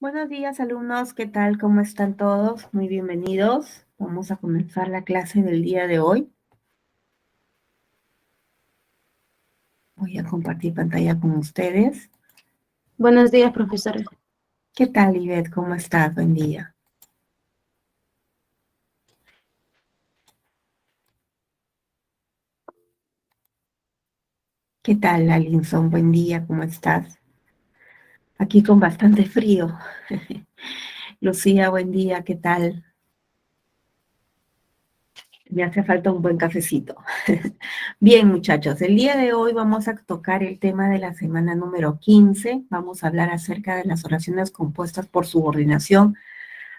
Buenos días, alumnos. ¿Qué tal? ¿Cómo están todos? Muy bienvenidos. Vamos a comenzar la clase del día de hoy. Voy a compartir pantalla con ustedes. Buenos días, profesora. ¿Qué tal, Ivette? ¿Cómo estás? Buen día. ¿Qué tal, Alinson? Buen día, ¿cómo estás? Aquí con bastante frío. Lucía, buen día, ¿qué tal? Me hace falta un buen cafecito. Bien, muchachos, el día de hoy vamos a tocar el tema de la semana número 15. Vamos a hablar acerca de las oraciones compuestas por subordinación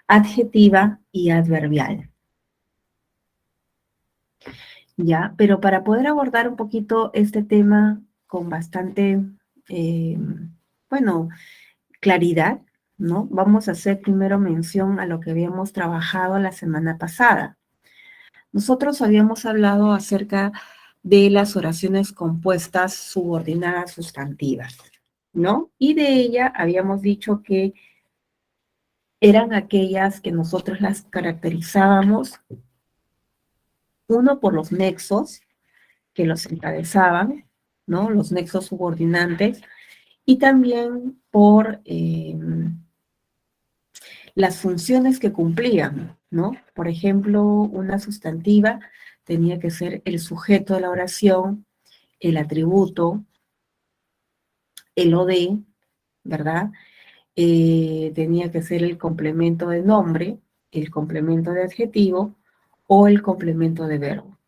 adjetiva y adverbial. ¿Ya? Pero para poder abordar un poquito este tema con bastante, eh, bueno, claridad, ¿no? Vamos a hacer primero mención a lo que habíamos trabajado la semana pasada. Nosotros habíamos hablado acerca de las oraciones compuestas subordinadas sustantivas, ¿no? Y de ella habíamos dicho que eran aquellas que nosotros las caracterizábamos, uno, por los nexos que los encabezaban, ¿no? Los nexos subordinantes, y también por las funciones que cumplían, ¿no? Por ejemplo, una sustantiva tenía que ser el sujeto de la oración, el atributo, el OD, ¿verdad? Tenía que ser el complemento de nombre, el complemento de adjetivo o el complemento de verbo.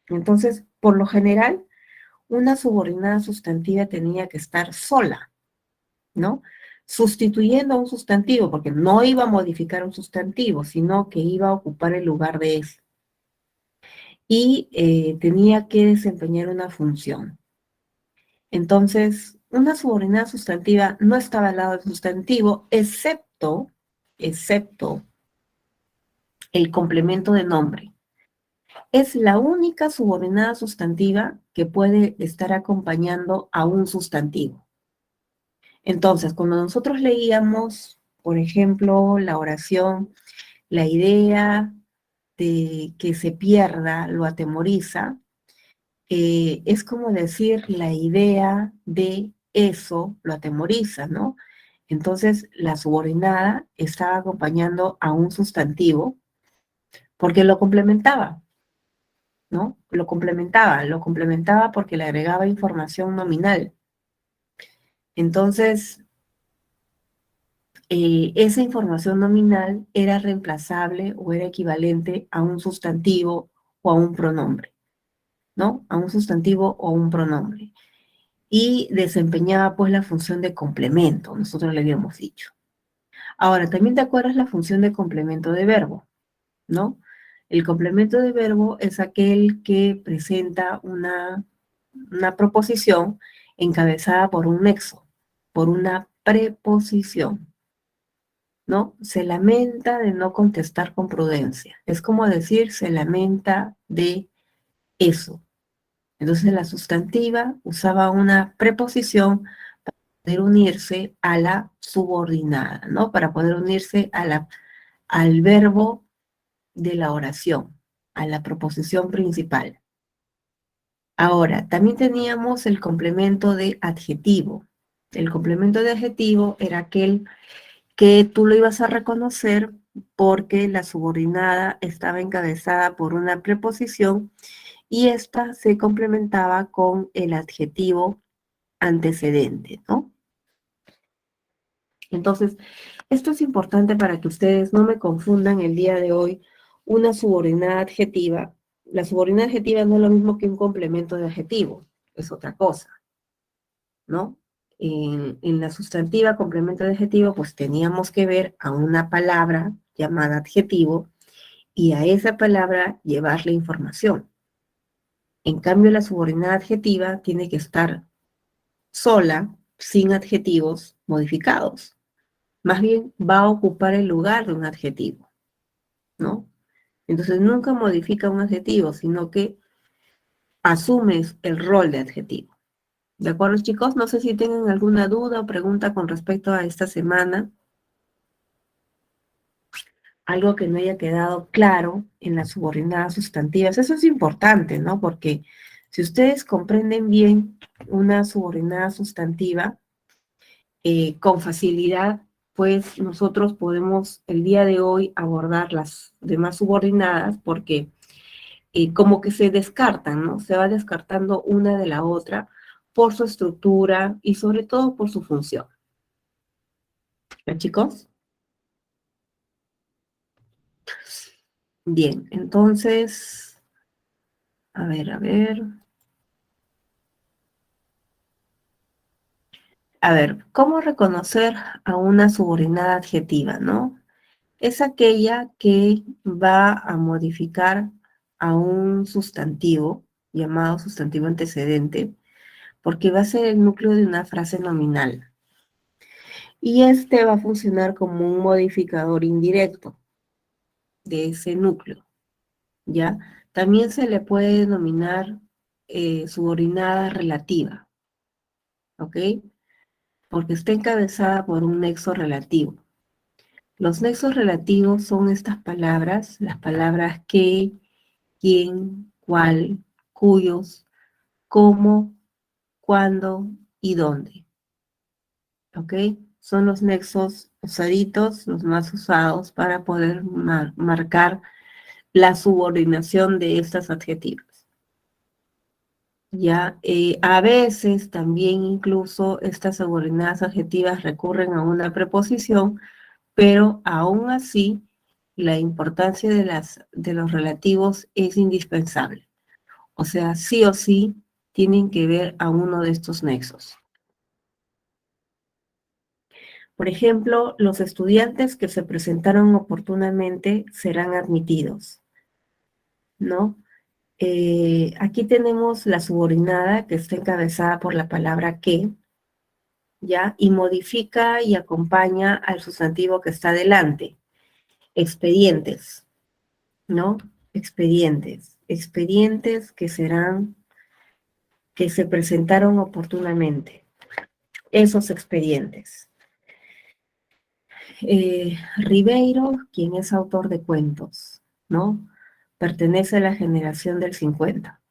Entonces, por lo general, una subordinada sustantiva tenía que estar sola, ¿no? Sustituyendo a un sustantivo, porque no iba a modificar un sustantivo, sino que iba a ocupar el lugar de ese. Y tenía que desempeñar una función. Entonces, una subordinada sustantiva no estaba al lado del sustantivo, excepto el complemento de nombre. Es la única subordinada sustantiva que puede estar acompañando a un sustantivo. Entonces, cuando nosotros leíamos, por ejemplo, la oración, la idea de que se pierda lo atemoriza, es como decir la idea de eso lo atemoriza, ¿no? Entonces, la subordinada estaba acompañando a un sustantivo porque lo complementaba, ¿no? Lo complementaba porque le agregaba información nominal. Entonces, esa información nominal era reemplazable o era equivalente a un sustantivo o a un pronombre, ¿no? A un sustantivo o un pronombre. Y desempeñaba pues la función de complemento, nosotros le habíamos dicho. Ahora, también te acuerdas la función de complemento de verbo, ¿no? El complemento de verbo es aquel que presenta una proposición encabezada por un nexo, por una preposición, ¿no? Se lamenta de no contestar con prudencia. Es como decir, se lamenta de eso. Entonces la sustantiva usaba una preposición para poder unirse a la subordinada, ¿no? Para poder unirse al verbo de la oración, a la proposición principal. Ahora, también teníamos el complemento de adjetivo. El complemento de adjetivo era aquel que tú lo ibas a reconocer porque la subordinada estaba encabezada por una preposición y esta se complementaba con el adjetivo antecedente, ¿no? Entonces, esto es importante para que ustedes no me confundan el día de hoy una subordinada adjetiva. La subordinada adjetiva no es lo mismo que un complemento de adjetivo, es otra cosa, ¿no? En la sustantiva complemento de adjetivo, pues teníamos que ver a una palabra llamada adjetivo y a esa palabra llevarle información. En cambio, la subordinada adjetiva tiene que estar sola, sin adjetivos modificados. Más bien va a ocupar el lugar de un adjetivo, ¿no? Entonces nunca modifica un adjetivo, sino que asumes el rol de adjetivo. ¿De acuerdo, chicos? No sé si tienen alguna duda o pregunta con respecto a esta semana. algo que no haya quedado claro en las subordinadas sustantivas. Eso es importante, ¿no? Porque si ustedes comprenden bien una subordinada sustantiva, con facilidad, pues nosotros podemos el día de hoy abordar las demás subordinadas porque como que se descartan, ¿no? Se va descartando una de la otra por su estructura y sobre todo por su función. ¿Ya, chicos? Bien, entonces, a ver, a ver. A ver, ¿cómo reconocer a una subordinada adjetiva, no? Es aquella que va a modificar a un sustantivo, llamado sustantivo antecedente, porque va a ser el núcleo de una frase nominal. Y este va a funcionar como un modificador indirecto de ese núcleo, ¿ya? También se le puede denominar subordinada relativa, ¿ok? Porque está encabezada por un nexo relativo. Los nexos relativos son estas palabras, las palabras que, quién, cuál, cuyos, cómo, cuándo y dónde. ¿Ok? Son los nexos usaditos, los más usados para poder marcar la subordinación de estas adjetivas. Ya, a veces también incluso estas subordinadas adjetivas recurren a una preposición, pero aún así la importancia de los relativos es indispensable. O sea, sí o sí tienen que ver a uno de estos nexos. Por ejemplo, los estudiantes que se presentaron oportunamente serán admitidos, ¿no? Aquí tenemos la subordinada que está encabezada por la palabra que, ¿ya? Y modifica y acompaña al sustantivo que está delante. Expedientes, ¿no? Expedientes. Expedientes que que se presentaron oportunamente. Esos expedientes. Ribeiro, quien es autor de cuentos, ¿no? Pertenece a la generación del 50.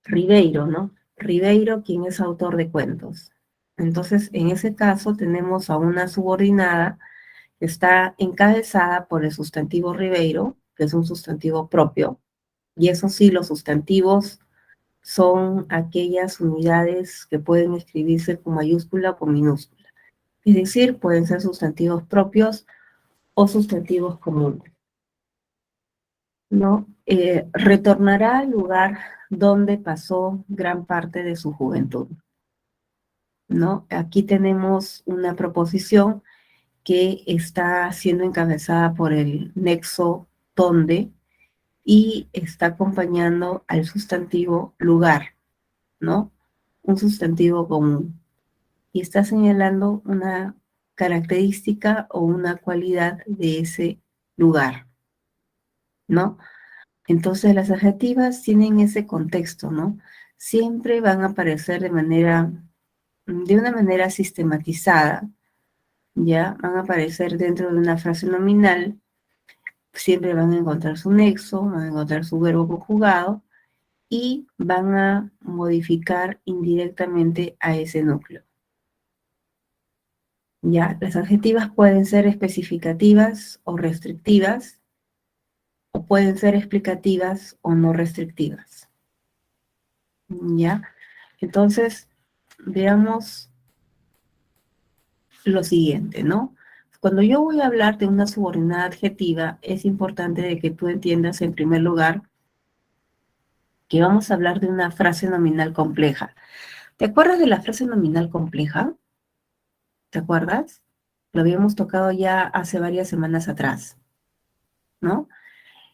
Ribeiro, ¿no? Ribeiro, quien es autor de cuentos. Entonces, en ese caso, tenemos a una subordinada que está encabezada por el sustantivo Ribeiro, que es un sustantivo propio, y eso sí, los sustantivos son aquellas unidades que pueden escribirse con mayúscula o con minúscula. Es decir, pueden ser sustantivos propios o sustantivos comunes, ¿no? Retornará al lugar donde pasó gran parte de su juventud, ¿no? Aquí tenemos una proposición que está siendo encabezada por el nexo donde y está acompañando al sustantivo lugar, ¿no? Un sustantivo común. Y está señalando una característica o una cualidad de ese lugar, ¿no? Entonces las adjetivas tienen ese contexto, ¿no? Siempre van a aparecer de una manera sistematizada, ¿ya? Van a aparecer dentro de una frase nominal, siempre van a encontrar su nexo, van a encontrar su verbo conjugado y van a modificar indirectamente a ese núcleo. ¿Ya? Las adjetivas pueden ser especificativas o restrictivas, o pueden ser explicativas o no restrictivas. ¿Ya? Entonces, veamos lo siguiente, ¿no? Cuando yo voy a hablar de una subordinada adjetiva, es importante de que tú entiendas en primer lugar que vamos a hablar de una frase nominal compleja. ¿Te acuerdas de la frase nominal compleja? ¿Te acuerdas? Lo habíamos tocado ya hace varias semanas atrás, ¿no?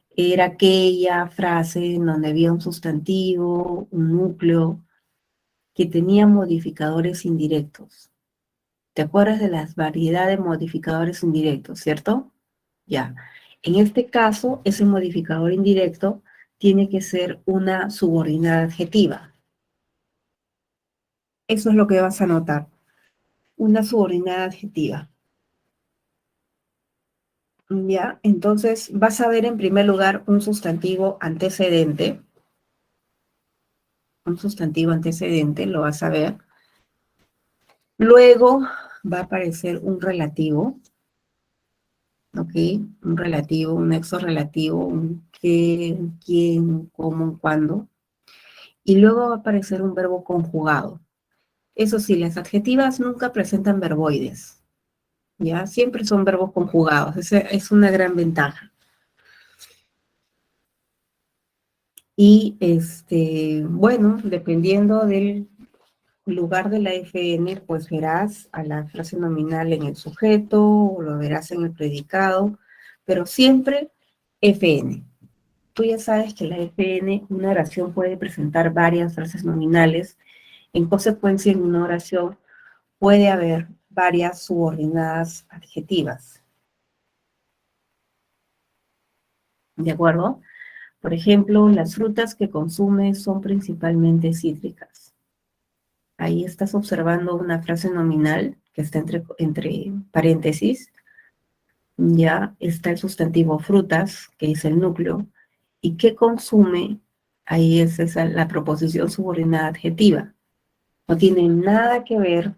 Era aquella frase en donde había un sustantivo, un núcleo, que tenía modificadores indirectos. ¿Te acuerdas de las variedades de modificadores indirectos, cierto? Ya. En este caso, ese modificador indirecto tiene que ser una subordinada adjetiva. Eso es lo que vas a notar. Una subordinada adjetiva. ¿Ya? Entonces vas a ver en primer lugar un sustantivo antecedente. Un sustantivo antecedente, lo vas a ver. Luego va a aparecer un relativo, ¿ok? Un relativo, un nexo relativo, un qué, un quién, un cómo, un cuándo. Y luego va a aparecer un verbo conjugado. Eso sí, las adjetivas nunca presentan verboides, ¿ya? Siempre son verbos conjugados. Esa es una gran ventaja. Y, bueno, dependiendo del lugar de la FN, pues verás a la frase nominal en el sujeto o lo verás en el predicado, pero siempre FN. Tú ya sabes que la FN, una oración puede presentar varias frases nominales. En consecuencia, en una oración puede haber varias subordinadas adjetivas. ¿De acuerdo? Por ejemplo, las frutas que consume son principalmente cítricas. Ahí estás observando una frase nominal que está entre paréntesis. Ya está el sustantivo frutas, que es el núcleo, y que consume, ahí es esa, la proposición subordinada adjetiva. No tiene nada que ver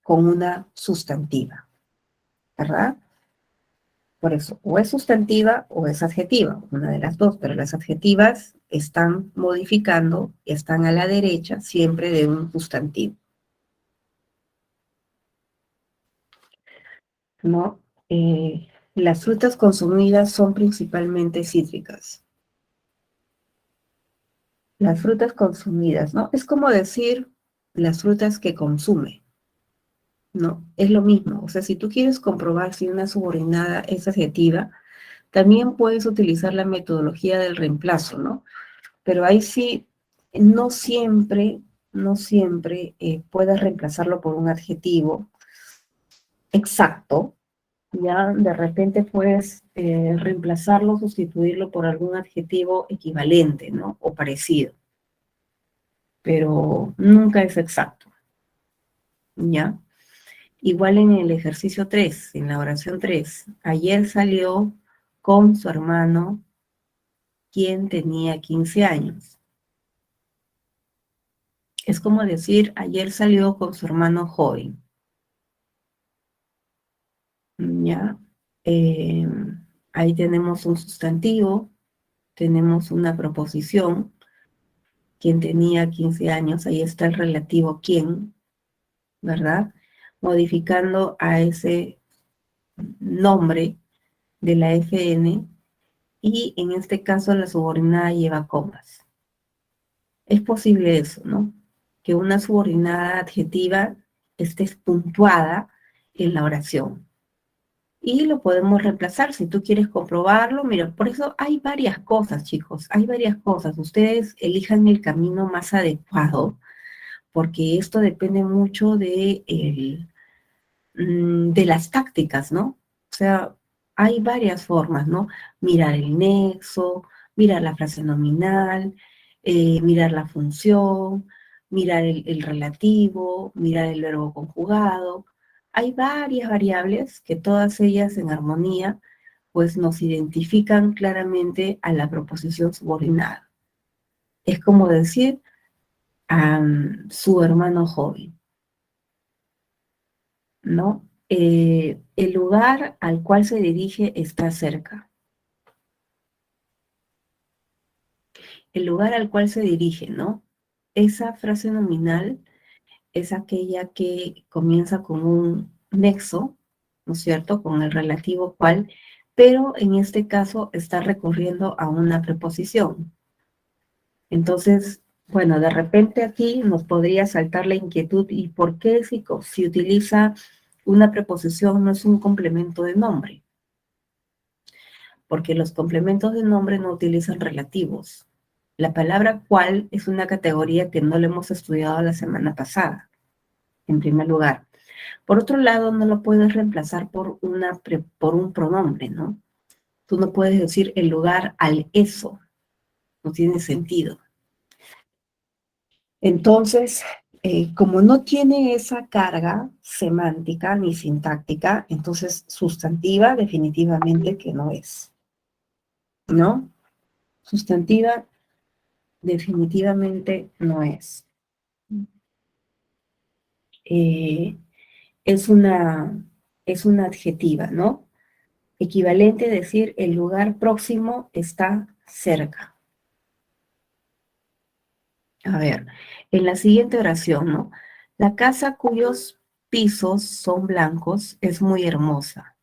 con una sustantiva, ¿verdad? Por eso, o es sustantiva o es adjetiva, una de las dos, pero las adjetivas están modificando, están a la derecha siempre de un sustantivo, ¿no? Las frutas consumidas son principalmente cítricas. Las frutas consumidas, ¿no? Es como decir las frutas que consume, ¿no? Es lo mismo. O sea, si tú quieres comprobar si una subordinada es adjetiva, también puedes utilizar la metodología del reemplazo, ¿no? Pero ahí sí, no siempre, no siempre puedes reemplazarlo por un adjetivo exacto, ya de repente puedes reemplazarlo, sustituirlo por algún adjetivo equivalente, ¿no? O parecido, pero nunca es exacto, ¿ya? Igual en el ejercicio 3, en la oración 3, ayer salió con su hermano, quien tenía 15 años. Es como decir, ayer salió con su hermano joven, ¿ya? Eh, Ahí tenemos un sustantivo, tenemos una proposición, quien tenía 15 años, ahí está el relativo quién, ¿verdad? Modificando a ese nombre de la FN, y en este caso la subordinada lleva comas. Es posible eso, ¿no? Que una subordinada adjetiva esté puntuada en la oración. Y lo podemos reemplazar si tú quieres comprobarlo. Mira, por eso hay varias cosas, chicos, hay varias cosas. Ustedes elijan el camino más adecuado, porque esto depende mucho de las tácticas, ¿no? O sea, hay varias formas, ¿no? Mirar el nexo, mirar la frase nominal, mirar la función, mirar el relativo, mirar el verbo conjugado. Hay varias variables que todas ellas en armonía, pues nos identifican claramente a la proposición subordinada. Es como decir a su hermano joven, ¿no? El lugar al cual se dirige está cerca. El lugar al cual se dirige, ¿no? Esa frase nominal es aquella que comienza con un nexo, ¿no es cierto? Con el relativo cual, pero en este caso está recurriendo a una preposición. Entonces, bueno, de repente aquí nos podría saltar la inquietud, ¿y por qué si utiliza una preposición no es un complemento de nombre? Porque los complementos de nombre no utilizan relativos. La palabra cual es una categoría que no le hemos estudiado la semana pasada, en primer lugar. Por otro lado, no lo puedes reemplazar por un pronombre, ¿no? Tú no puedes decir el lugar al eso, no tiene sentido. Entonces, como no tiene esa carga semántica ni sintáctica, entonces sustantiva definitivamente que no es, ¿no? Sustantiva definitivamente no es. Eh, es una adjetiva, ¿no? Equivalente a decir el lugar próximo está cerca. A ver, en la siguiente oración, ¿no? La casa cuyos pisos son blancos es muy hermosa.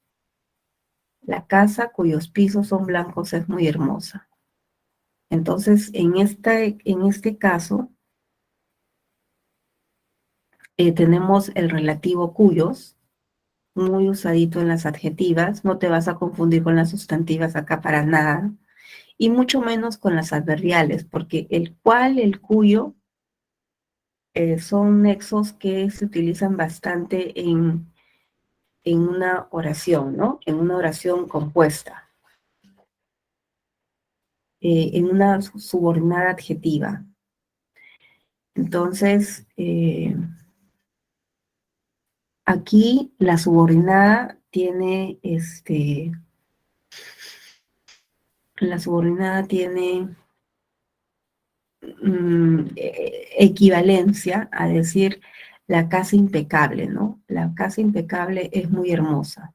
La casa cuyos pisos son blancos es muy hermosa. Entonces, en este caso, tenemos el relativo cuyos, muy usadito en las adjetivas, no te vas a confundir con las sustantivas acá para nada, y mucho menos con las adverbiales, porque el cual, el cuyo, son nexos que se utilizan bastante en una oración, ¿no? En una oración compuesta, en una subordinada adjetiva. Entonces, aquí la subordinada tiene, equivalencia a decir la casa impecable, ¿no? La casa impecable es muy hermosa.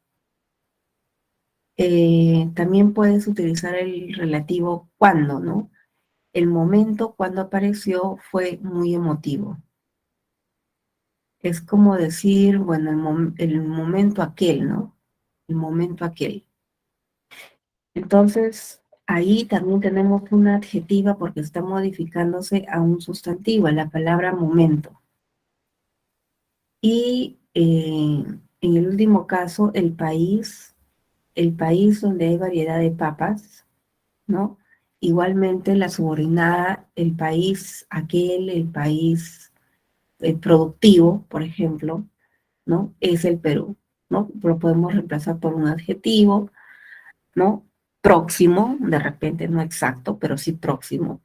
También puedes utilizar el relativo cuando, ¿no? El momento cuando apareció fue muy emotivo. Es como decir, bueno, el momento aquel, ¿no? El momento aquel. Entonces, ahí también tenemos una adjetiva porque está modificándose a un sustantivo, a la palabra momento. Y en el último caso, el país donde hay variedad de papas, ¿no? Igualmente la subordinada, el país aquel, el país productivo, por ejemplo, ¿no? Es el Perú, ¿no? Lo podemos reemplazar por un adjetivo, ¿no? Próximo, de repente no exacto, pero sí próximo,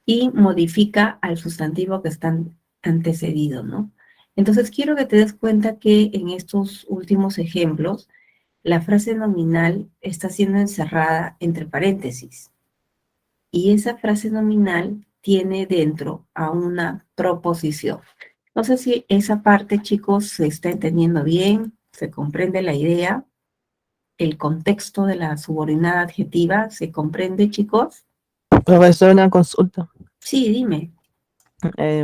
y modifica al sustantivo que está antecedido, ¿no? Entonces quiero que te des cuenta que en estos últimos ejemplos, la frase nominal está siendo encerrada entre paréntesis. Y esa frase nominal tiene dentro a una proposición. No sé si esa parte, chicos, se está entendiendo bien, se comprende la idea, el contexto de la subordinada adjetiva, ¿se comprende, chicos? Profesor, una consulta. Sí, dime.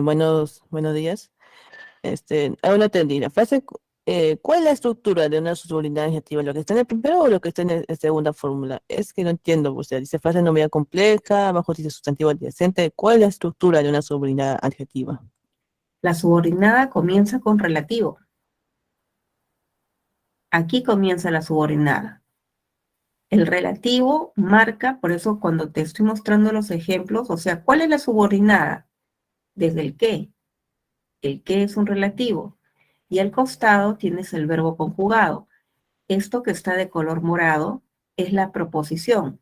Buenos días. Aún no entendí. La frase, ¿cuál es la estructura de una subordinada adjetiva? ¿Lo que está en el primero o lo que está en la segunda fórmula? Es que no entiendo. O sea, dice frase nominal compleja, abajo dice sustantivo adyacente. ¿Cuál es la estructura de una subordinada adjetiva? La subordinada comienza con relativo. Aquí comienza la subordinada. El relativo marca, por eso cuando te estoy mostrando los ejemplos, o sea, ¿cuál es la subordinada? Desde el qué. El qué es un relativo. Y al costado tienes el verbo conjugado. Esto que está de color morado es la proposición,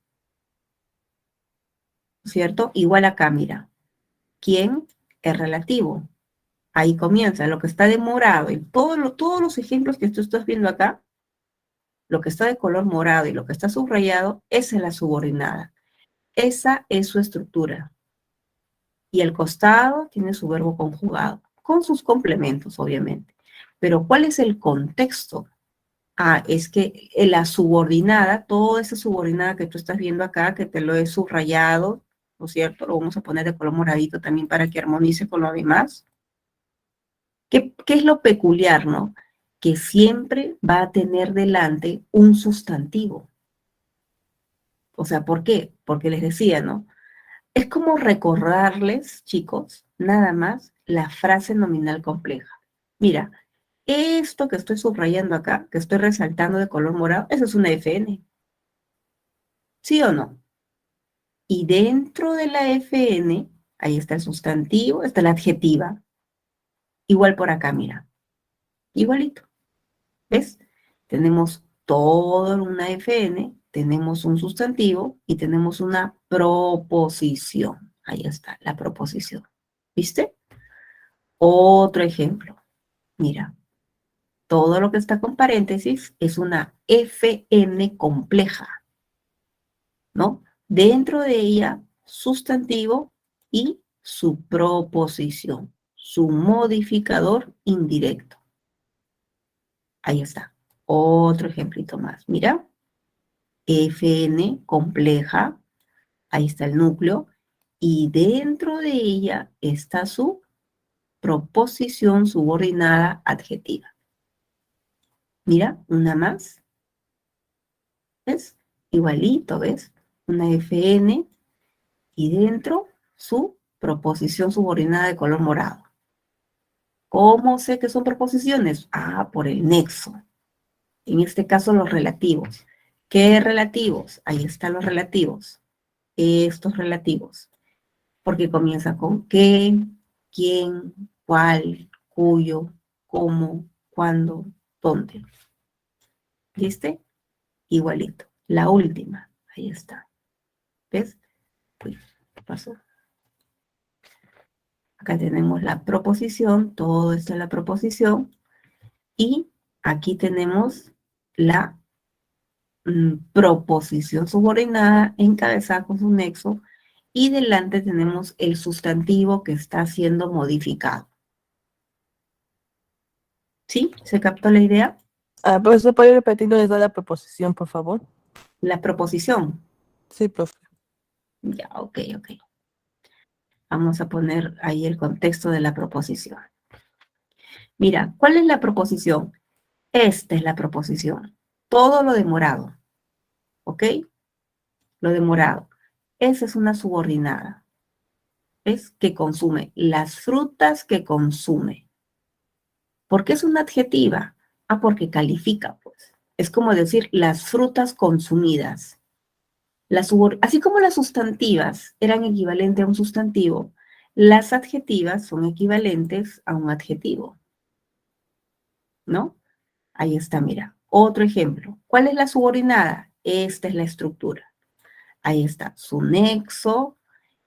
¿cierto? Igual acá, mira. ¿Quién? Es relativo. Ahí comienza. Lo que está de morado, en todos los ejemplos que tú estás viendo acá, lo que está de color morado y lo que está subrayado, esa es la subordinada. Esa es su estructura. Y el costado tiene su verbo conjugado, con sus complementos, obviamente. Pero ¿cuál es el contexto? Ah, es que la subordinada, toda esa subordinada que tú estás viendo acá, que te lo he subrayado, ¿no es cierto? Lo vamos a poner de color moradito también para que armonice con lo demás. ¿Qué es lo peculiar, no? Que siempre va a tener delante un sustantivo. O sea, ¿por qué? Porque les decía, ¿no? Es como recordarles, chicos, nada más la frase nominal compleja. Mira, esto que estoy subrayando acá, que estoy resaltando de color morado, eso es una FN. ¿Sí o no? Y dentro de la FN, ahí está el sustantivo, está la adjetiva. Igual por acá, mira. Igualito. ¿Ves? Tenemos toda una FN, tenemos un sustantivo y tenemos una proposición. Ahí está, la proposición. ¿Viste? Otro ejemplo. Mira, todo lo que está con paréntesis es una FN compleja, ¿no? Dentro de ella, sustantivo y su proposición, su modificador indirecto. Ahí está. Otro ejemplito más. Mira, FN compleja, ahí está el núcleo, y dentro de ella está su proposición subordinada adjetiva. Mira, una más. ¿Ves? Igualito, ¿ves? Una FN y dentro su proposición subordinada de color morado. ¿Cómo sé que son proposiciones? Ah, por el nexo. En este caso, los relativos. ¿Qué relativos? Ahí están los relativos. Estos relativos. Porque comienza con qué, quién, cuál, cuyo, cómo, cuándo, dónde. ¿Viste? Igualito. La última. Ahí está. ¿Ves? Uy, ¿qué pasó? Acá tenemos la proposición, todo esto es la proposición, y aquí tenemos la proposición subordinada encabezada con su nexo, y delante tenemos el sustantivo que está siendo modificado. ¿Sí? ¿Se captó la idea? Profesor, ¿puede repetir dónde está la proposición, por favor? La proposición. Sí, profe. Ya, ok. Vamos a poner ahí el contexto de la proposición. Mira, ¿cuál es la proposición? Esta es la proposición. Todo lo demorado. ¿Ok? Lo demorado. Esa es una subordinada. ¿Ves? Que consume. Las frutas que consume. ¿Por qué es una adjetiva? Ah, porque califica, pues. Es como decir las frutas consumidas. Así como las sustantivas eran equivalentes a un sustantivo, las adjetivas son equivalentes a un adjetivo. ¿No? Ahí está, mira. Otro ejemplo. ¿Cuál es la subordinada? Esta es la estructura. Ahí está su nexo,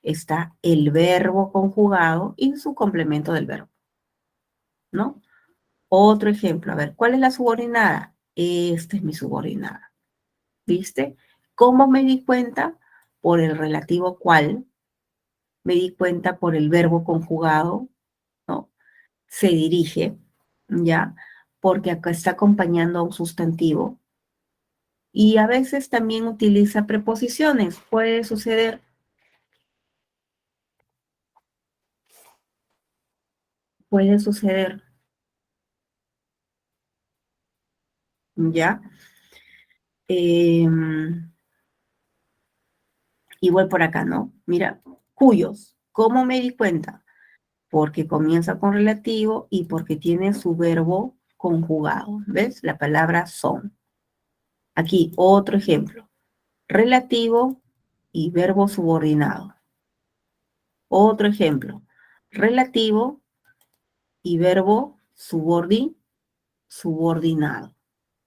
está el verbo conjugado y su complemento del verbo, ¿no? Otro ejemplo, a ver, ¿cuál es la subordinada? Esta es mi subordinada, ¿viste? ¿Cómo me di cuenta? Por el relativo cual, me di cuenta por el verbo conjugado, ¿no? Se dirige, ¿ya? Porque acá está acompañando a un sustantivo. Y a veces también utiliza preposiciones, puede suceder. Puede suceder, ¿ya? Igual por acá, ¿no? Mira, cuyos. ¿Cómo me di cuenta? Porque comienza con relativo y porque tiene su verbo conjugado. ¿Ves? La palabra son. Aquí otro ejemplo. Relativo y verbo subordinado. Otro ejemplo. Relativo y verbo subordinado.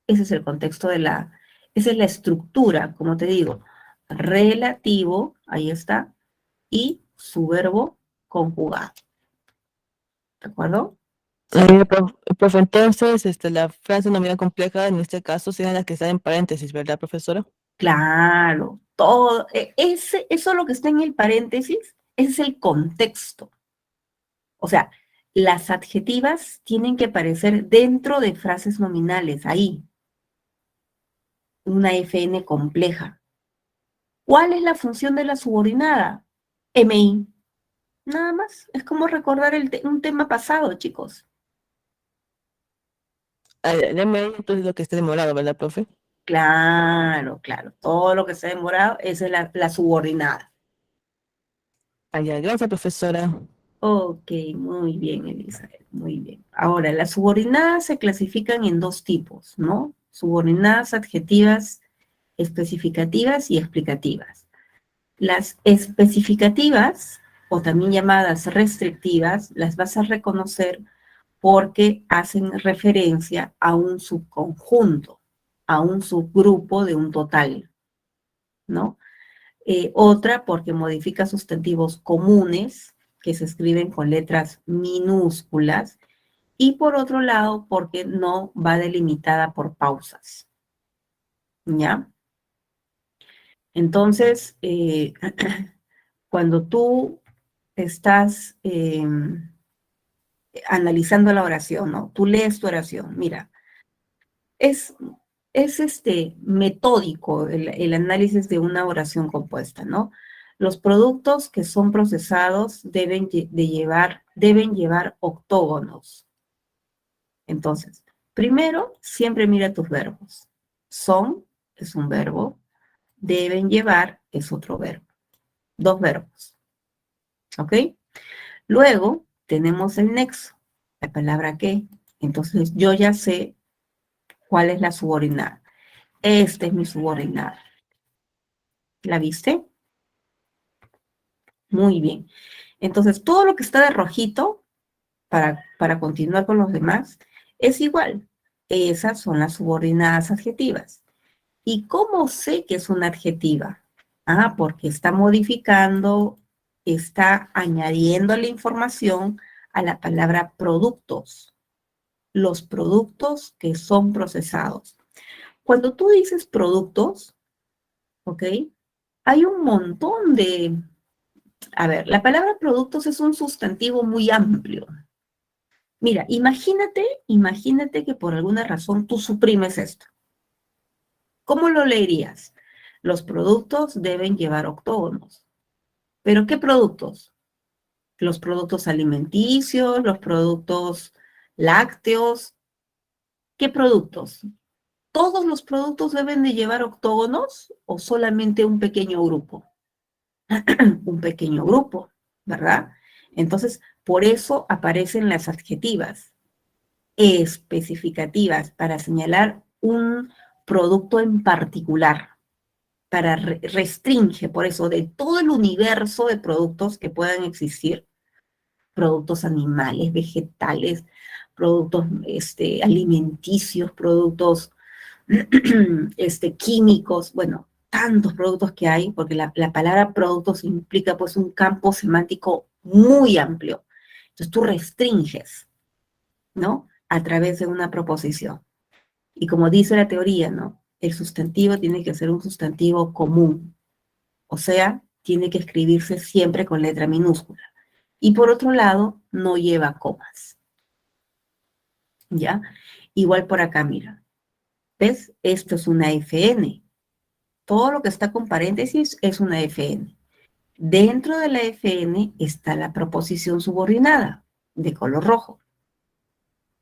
Ese es el contexto esa es la estructura, como te digo. Relativo, ahí está, y su verbo conjugado. ¿De acuerdo? Profe, entonces, la frase nominal compleja en este caso serían las que están en paréntesis, ¿verdad, profesora? Claro, todo, eso lo que está en el paréntesis es el contexto. O sea, las adjetivas tienen que aparecer dentro de frases nominales, ahí. Una FN compleja. ¿Cuál es la función de la subordinada? MI. Nada más. Es como recordar un tema pasado, chicos. Entonces lo que esté demorado, ¿verdad, profe? Claro. Todo lo que se ha demorado, esa es la subordinada. Ya, gracias, profesora. Ok, muy bien, Elizabeth, muy bien. Ahora, las subordinadas se clasifican en dos tipos, ¿no? Subordinadas adjetivas especificativas y explicativas. Las especificativas, o también llamadas restrictivas, las vas a reconocer porque hacen referencia a un subconjunto, a un subgrupo de un total, ¿no? Otra porque modifica sustantivos comunes que se escriben con letras minúsculas, y por otro lado, porque no va delimitada por pausas, ¿ya? Entonces, cuando tú estás analizando la oración, ¿no? Tú lees tu oración, mira, es, es metódico el análisis de una oración compuesta, ¿no? Los productos que son procesados deben llevar octógonos. Entonces, primero, siempre mira tus verbos. Son es un verbo, deben llevar es otro verbo. Dos verbos, ¿ok? Luego tenemos el nexo, la palabra que. Entonces, yo ya sé cuál es la subordinada. Esta es mi subordinada. ¿La viste? Muy bien. Entonces, todo lo que está de rojito, para continuar con los demás, es igual. Esas son las subordinadas adjetivas. ¿Y cómo sé que es una adjetiva? Ah, porque está modificando, está añadiendo la información a la palabra productos. Los productos que son procesados. Cuando tú dices productos, ¿ok? Hay un montón de... A ver, la palabra productos es un sustantivo muy amplio. Mira, imagínate que por alguna razón tú suprimes esto. ¿Cómo lo leerías? Los productos deben llevar octógonos. ¿Pero qué productos? Los productos alimenticios, los productos lácteos. ¿Qué productos? ¿Todos los productos deben de llevar octógonos o solamente un pequeño grupo? Un pequeño grupo, ¿verdad? Entonces, por eso aparecen las adjetivas especificativas para señalar un producto en particular, para restringe, por eso, de todo el universo de productos que puedan existir, productos animales, vegetales, productos alimenticios, productos químicos, bueno, tantos productos que hay, porque la palabra productos implica pues un campo semántico muy amplio. Entonces tú restringes, ¿no? A través de una proposición. Y como dice la teoría, ¿no? El sustantivo tiene que ser un sustantivo común, o sea, tiene que escribirse siempre con letra minúscula. Y por otro lado, no lleva comas, ¿ya? Igual por acá, mira. ¿Ves? Esto es una FN. Todo lo que está con paréntesis es una FN. Dentro de la FN está la proposición subordinada, de color rojo.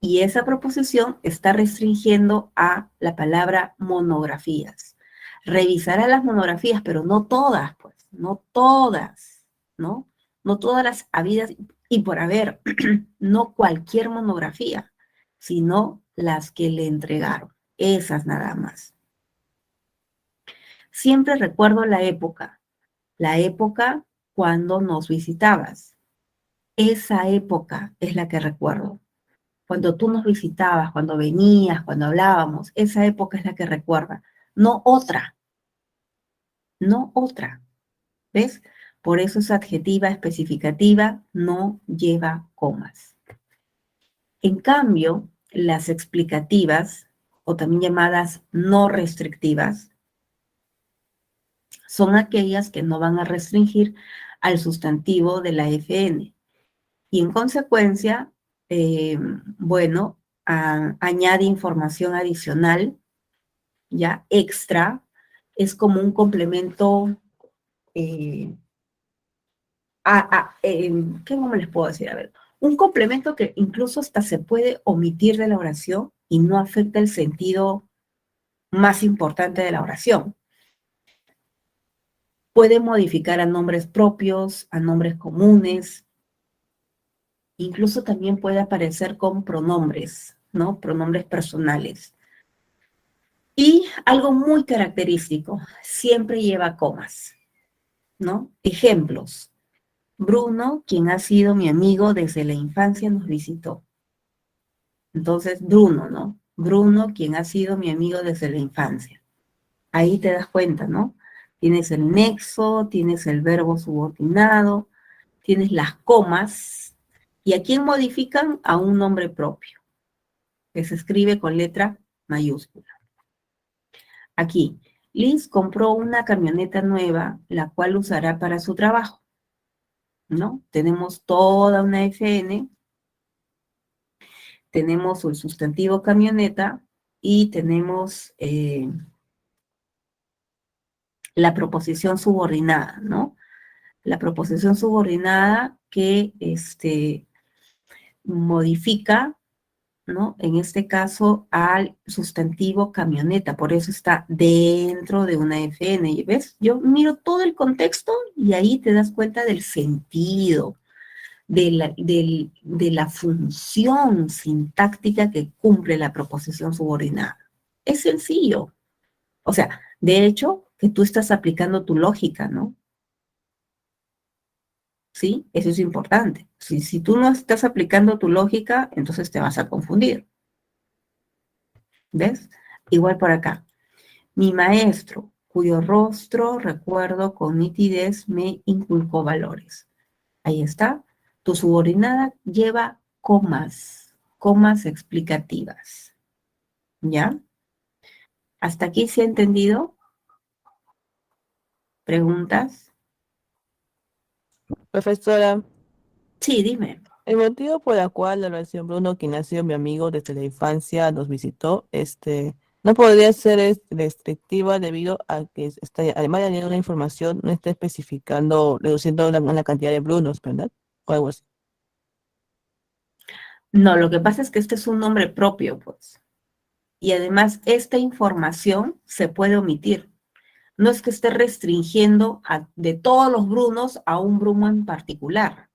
Y esa proposición está restringiendo a la palabra monografías. Revisará las monografías, pero no todas, pues, no todas, ¿no? No todas las habidas y por haber, no cualquier monografía, sino las que le entregaron, esas nada más. Siempre recuerdo la época cuando nos visitabas. Esa época es la que recuerdo. Cuando tú nos visitabas, cuando venías, cuando hablábamos, esa época es la que recuerda, no otra, no otra. ¿Ves? Por eso esa adjetiva especificativa no lleva comas. En cambio, las explicativas, o también llamadas no restrictivas, son aquellas que no van a restringir al sustantivo de la FN. Y en consecuencia, bueno, añade información adicional, ya extra, es como un complemento, ¿cómo les puedo decir? A ver, un complemento que incluso hasta se puede omitir de la oración y no afecta el sentido más importante de la oración. Puede modificar a nombres propios, a nombres comunes, incluso también puede aparecer con pronombres, ¿no? Pronombres personales. Y algo muy característico, siempre lleva comas, ¿no? Ejemplos. Bruno, quien ha sido mi amigo desde la infancia, nos visitó. Entonces, Bruno, ¿no? Bruno, quien ha sido mi amigo desde la infancia. Ahí te das cuenta, ¿no? Tienes el nexo, tienes el verbo subordinado, tienes las comas, ¿y a quién modifican? A un nombre propio, que se escribe con letra mayúscula. Aquí, Liz compró una camioneta nueva, la cual usará para su trabajo, ¿no? Tenemos toda una FN, tenemos el sustantivo camioneta y tenemos la proposición subordinada, ¿no? La proposición subordinada que modifica, ¿no? En este caso, al sustantivo camioneta, por eso está dentro de una FN. ¿Y ves? Yo miro todo el contexto y ahí te das cuenta del sentido, de la función sintáctica que cumple la proposición subordinada. Es sencillo. O sea, de hecho, que tú estás aplicando tu lógica, ¿no? ¿Sí? Eso es importante. Si tú no estás aplicando tu lógica, entonces te vas a confundir. ¿Ves? Igual por acá. Mi maestro, cuyo rostro recuerdo con nitidez, me inculcó valores. Ahí está. Tu subordinada lleva comas, comas explicativas. ¿Ya? ¿Hasta aquí se ha entendido? ¿Preguntas? Profesora, Sí, dime. el motivo por el cual la relación Bruno, quien ha sido mi amigo desde la infancia, nos visitó, no podría ser restrictiva debido a que además de añadir una información, no está especificando, reduciendo la cantidad de Brunos, ¿verdad? O algo así. No, lo que pasa es que este es un nombre propio, pues. Y además, esta información se puede omitir. No es que esté restringiendo de todos los Brunos a un Bruno en particular.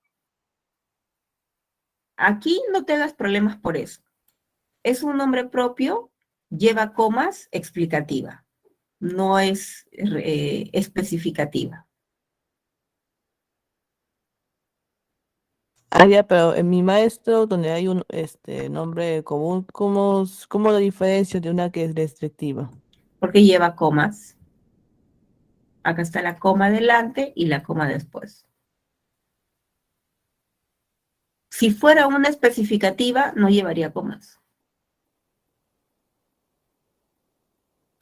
Aquí no te hagas problemas por eso. Es un nombre propio, lleva comas explicativa, no es especificativa. Ah, ya, pero en mi maestro, donde hay un nombre común, ¿cómo lo diferencio de una que es restrictiva? Porque lleva comas. Acá está la coma delante y la coma después. Si fuera una especificativa, no llevaría comas.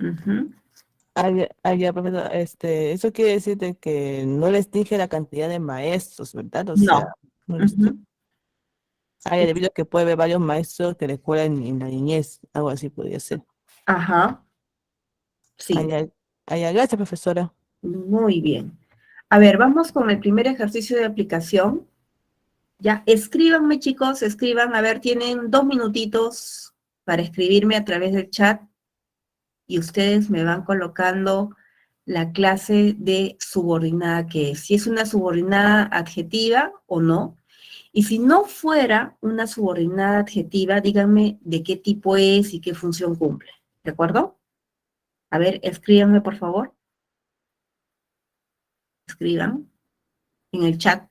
Ujú. Ya, profesor, eso quiere decir de que no les dije la cantidad de maestros, ¿verdad? O sea, No. no les Ujú. ya, debido a que puede haber varios maestros de la escuela en la niñez, algo así podría ser. Ajá, sí, Ya, ya, gracias, profesora. muy bien. A ver, vamos con el primer ejercicio de aplicación. Ya, escríbanme, chicos, escriban. A ver, tienen 2 minutitos para escribirme a través del chat y ustedes me van colocando la clase de subordinada que es. Si es una subordinada adjetiva o no. Y si no fuera una subordinada adjetiva, díganme de qué tipo es y qué función cumple. ¿De acuerdo? A ver, escríbanme, por favor. Escriban en el chat.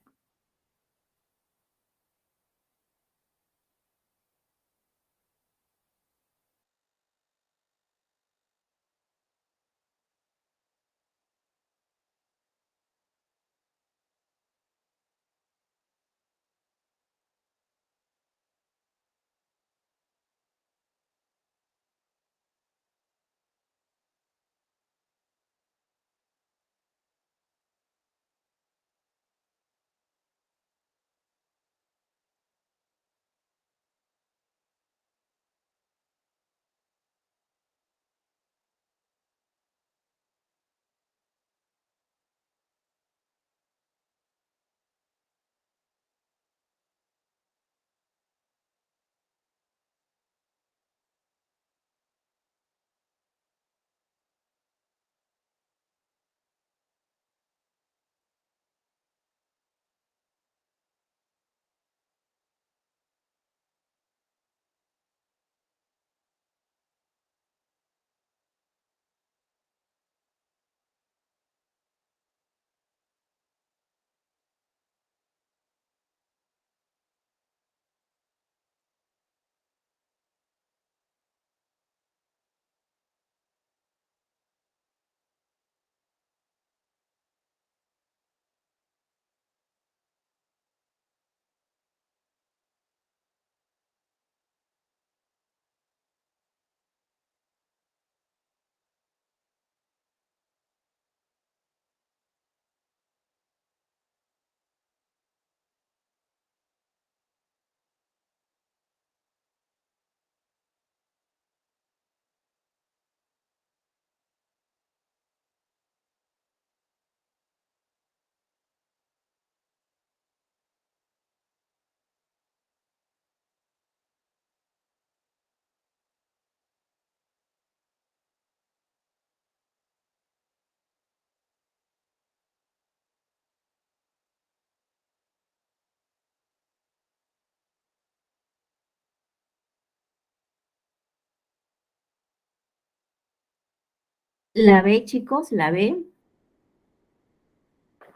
La B, chicos, la B.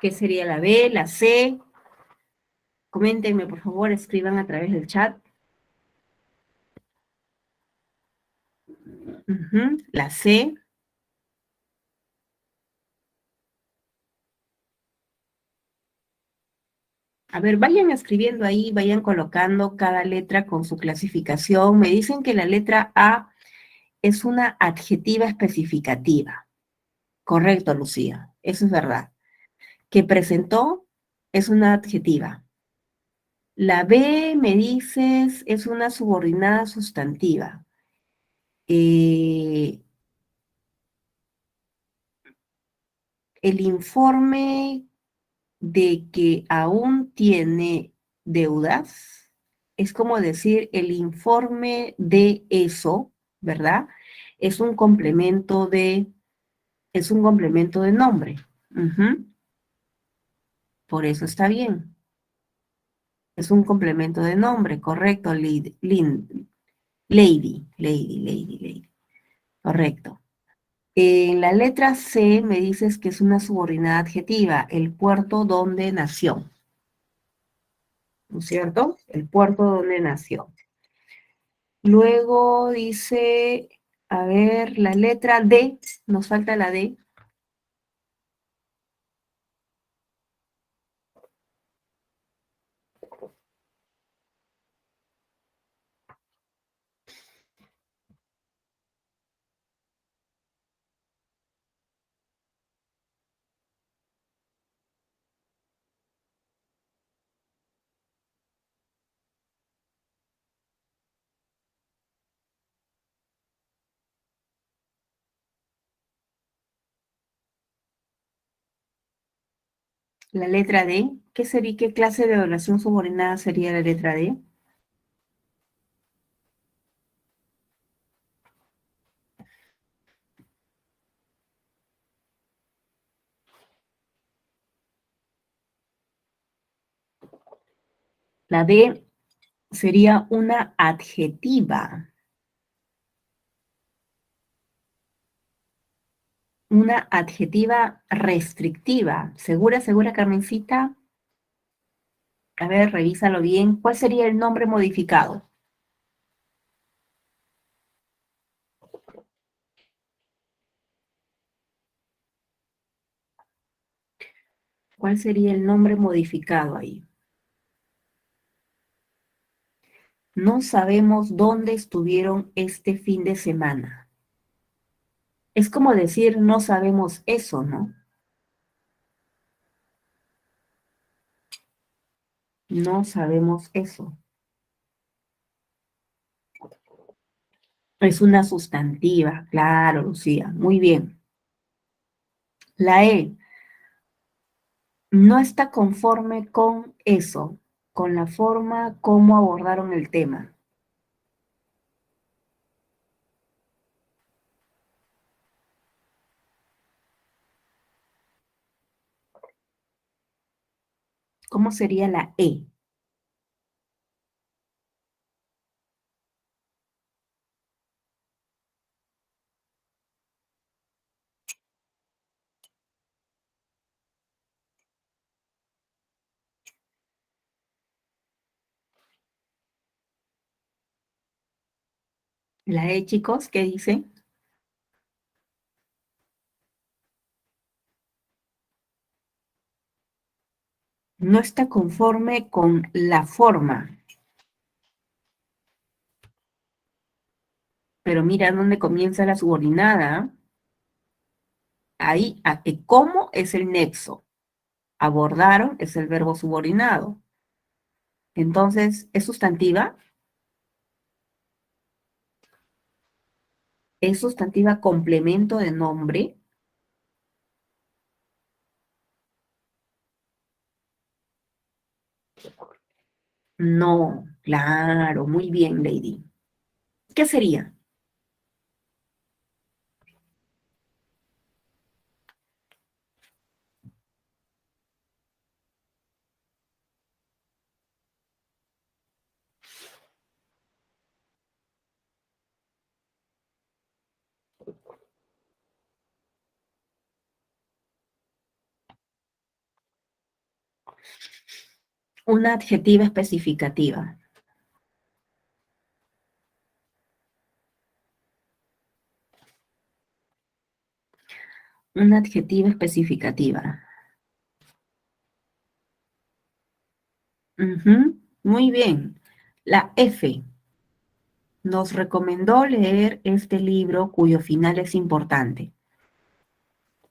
¿Qué sería la B? La C. Coméntenme, por favor, escriban a través del chat. La C. A ver, vayan escribiendo ahí, vayan colocando cada letra con su clasificación. Me dicen que la letra A es una adjetiva especificativa. Correcto, Lucía, eso es verdad. Que presentó es una adjetiva. La B, me dices, es una subordinada sustantiva. Eh, el informe de que aún tiene deudas es como decir el informe de eso, ¿verdad? Es un complemento de nombre. Ujú. Por eso está bien. Es un complemento de nombre, correcto, lady. Correcto. En la letra C me dices que es una subordinada adjetiva, el puerto donde nació, ¿no es cierto? El puerto donde nació. Luego dice, a ver, la letra D, nos falta la D. La letra D, ¿qué sería, qué clase de oración subordinada sería la letra D? La D sería una adjetiva. Una adjetiva restrictiva. ¿Segura, Carmencita? A ver, revísalo bien. ¿Cuál sería el nombre modificado? ¿Cuál sería el nombre modificado ahí? No sabemos dónde estuvieron este fin de semana. Es como decir, no sabemos eso, ¿no? No sabemos eso. Es una sustantiva, claro, Lucía. Muy bien. La E no está conforme con eso, con la forma como abordaron el tema. ¿Cómo sería la E? La E, chicos, ¿qué dice? No está conforme con la forma. Pero mira dónde comienza la subordinada. Ahí, ¿cómo es el nexo? Abordaron es el verbo subordinado. Entonces, ¿es sustantiva? ¿Es sustantiva complemento de nombre? No, claro, muy bien, Lady. ¿Qué sería? Una adjetiva especificativa. Una adjetiva especificativa. Ujú, muy bien. La F nos recomendó leer este libro cuyo final es importante.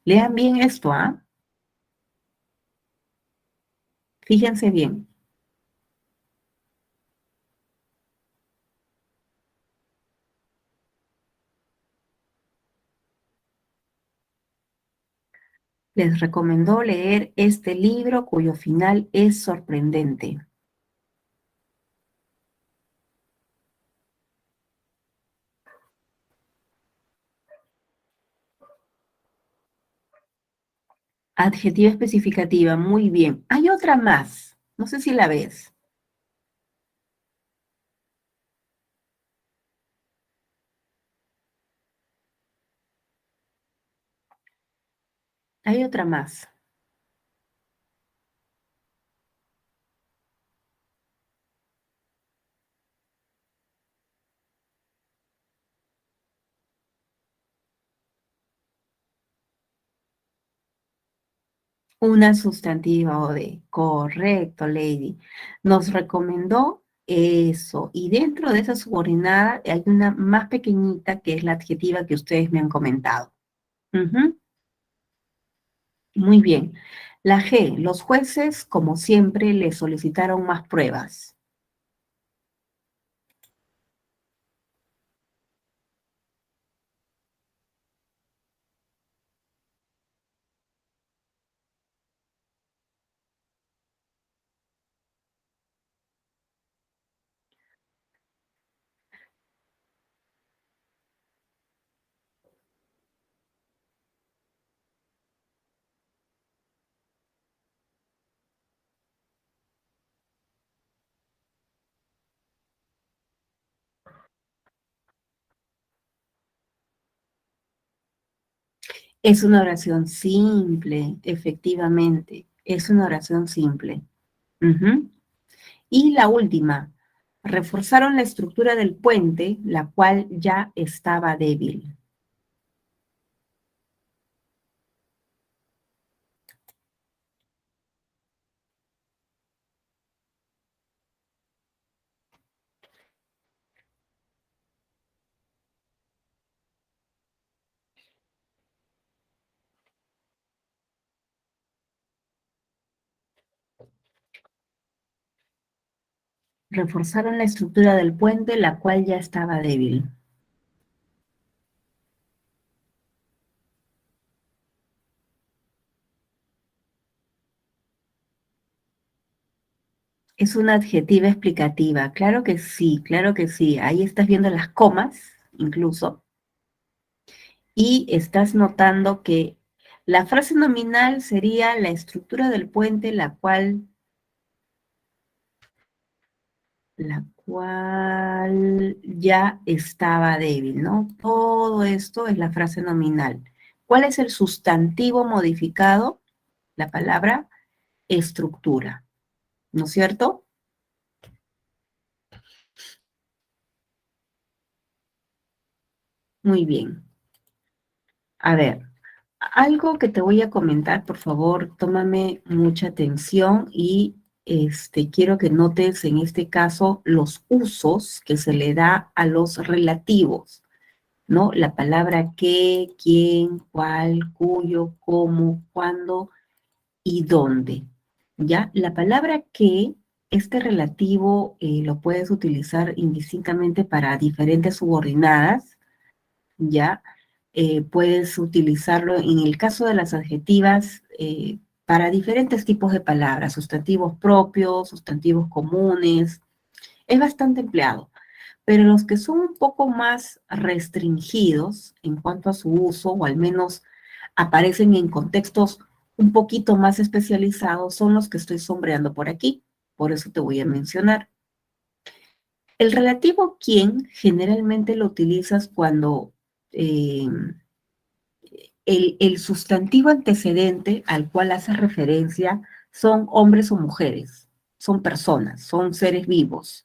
Lean bien esto, ¿ah? Fíjense bien. Les recomendó leer este libro cuyo final es sorprendente. Adjetiva especificativa, muy bien. Hay otra más, no sé si la ves. Hay otra más. Una sustantiva o de. Correcto, Lady. Nos recomendó eso. Y dentro de esa subordinada hay una más pequeñita que es la adjetiva que ustedes me han comentado. Ujú, muy bien. La G. Los jueces, como siempre, le solicitaron más pruebas. Es una oración simple, efectivamente. Es una oración simple. Ujú. Y la última, reforzaron la estructura del puente, la cual ya estaba débil. Reforzaron la estructura del puente, la cual ya estaba débil. Es una adjetiva explicativa. Claro que sí, claro que sí. Ahí estás viendo las comas, incluso, y estás notando que la frase nominal sería la estructura del puente, la cual ya estaba débil, ¿no? Todo esto es la frase nominal. ¿Cuál es el sustantivo modificado? La palabra estructura, ¿no es cierto? Muy bien. A ver, algo que te voy a comentar, por favor, tómame mucha atención y quiero que notes en este caso los usos que se le da a los relativos, ¿no? La palabra qué, quién, cuál, cuyo, cómo, cuándo y dónde. ¿Ya? La palabra que, este relativo lo puedes utilizar indistintamente para diferentes subordinadas, ¿ya? Puedes utilizarlo en el caso de las adjetivas para diferentes tipos de palabras, sustantivos propios, sustantivos comunes. Es bastante empleado, pero los que son un poco más restringidos en cuanto a su uso, o al menos aparecen en contextos un poquito más especializados, son los que estoy sombreando por aquí. Por eso te voy a mencionar. El relativo quién generalmente lo utilizas cuando eh, el sustantivo antecedente al cual hace referencia son hombres o mujeres, son personas, son seres vivos,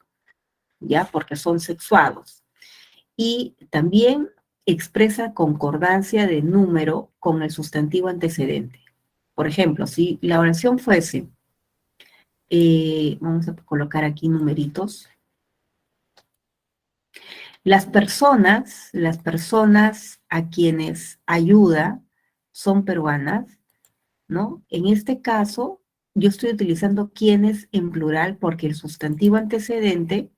¿ya? Porque son sexuados. Y también expresa concordancia de número con el sustantivo antecedente. Por ejemplo, si la oración fuese, vamos a colocar aquí numeritos, las personas a quienes ayuda son peruanas, ¿no? En este caso, yo estoy utilizando quienes en plural porque el sustantivo antecedente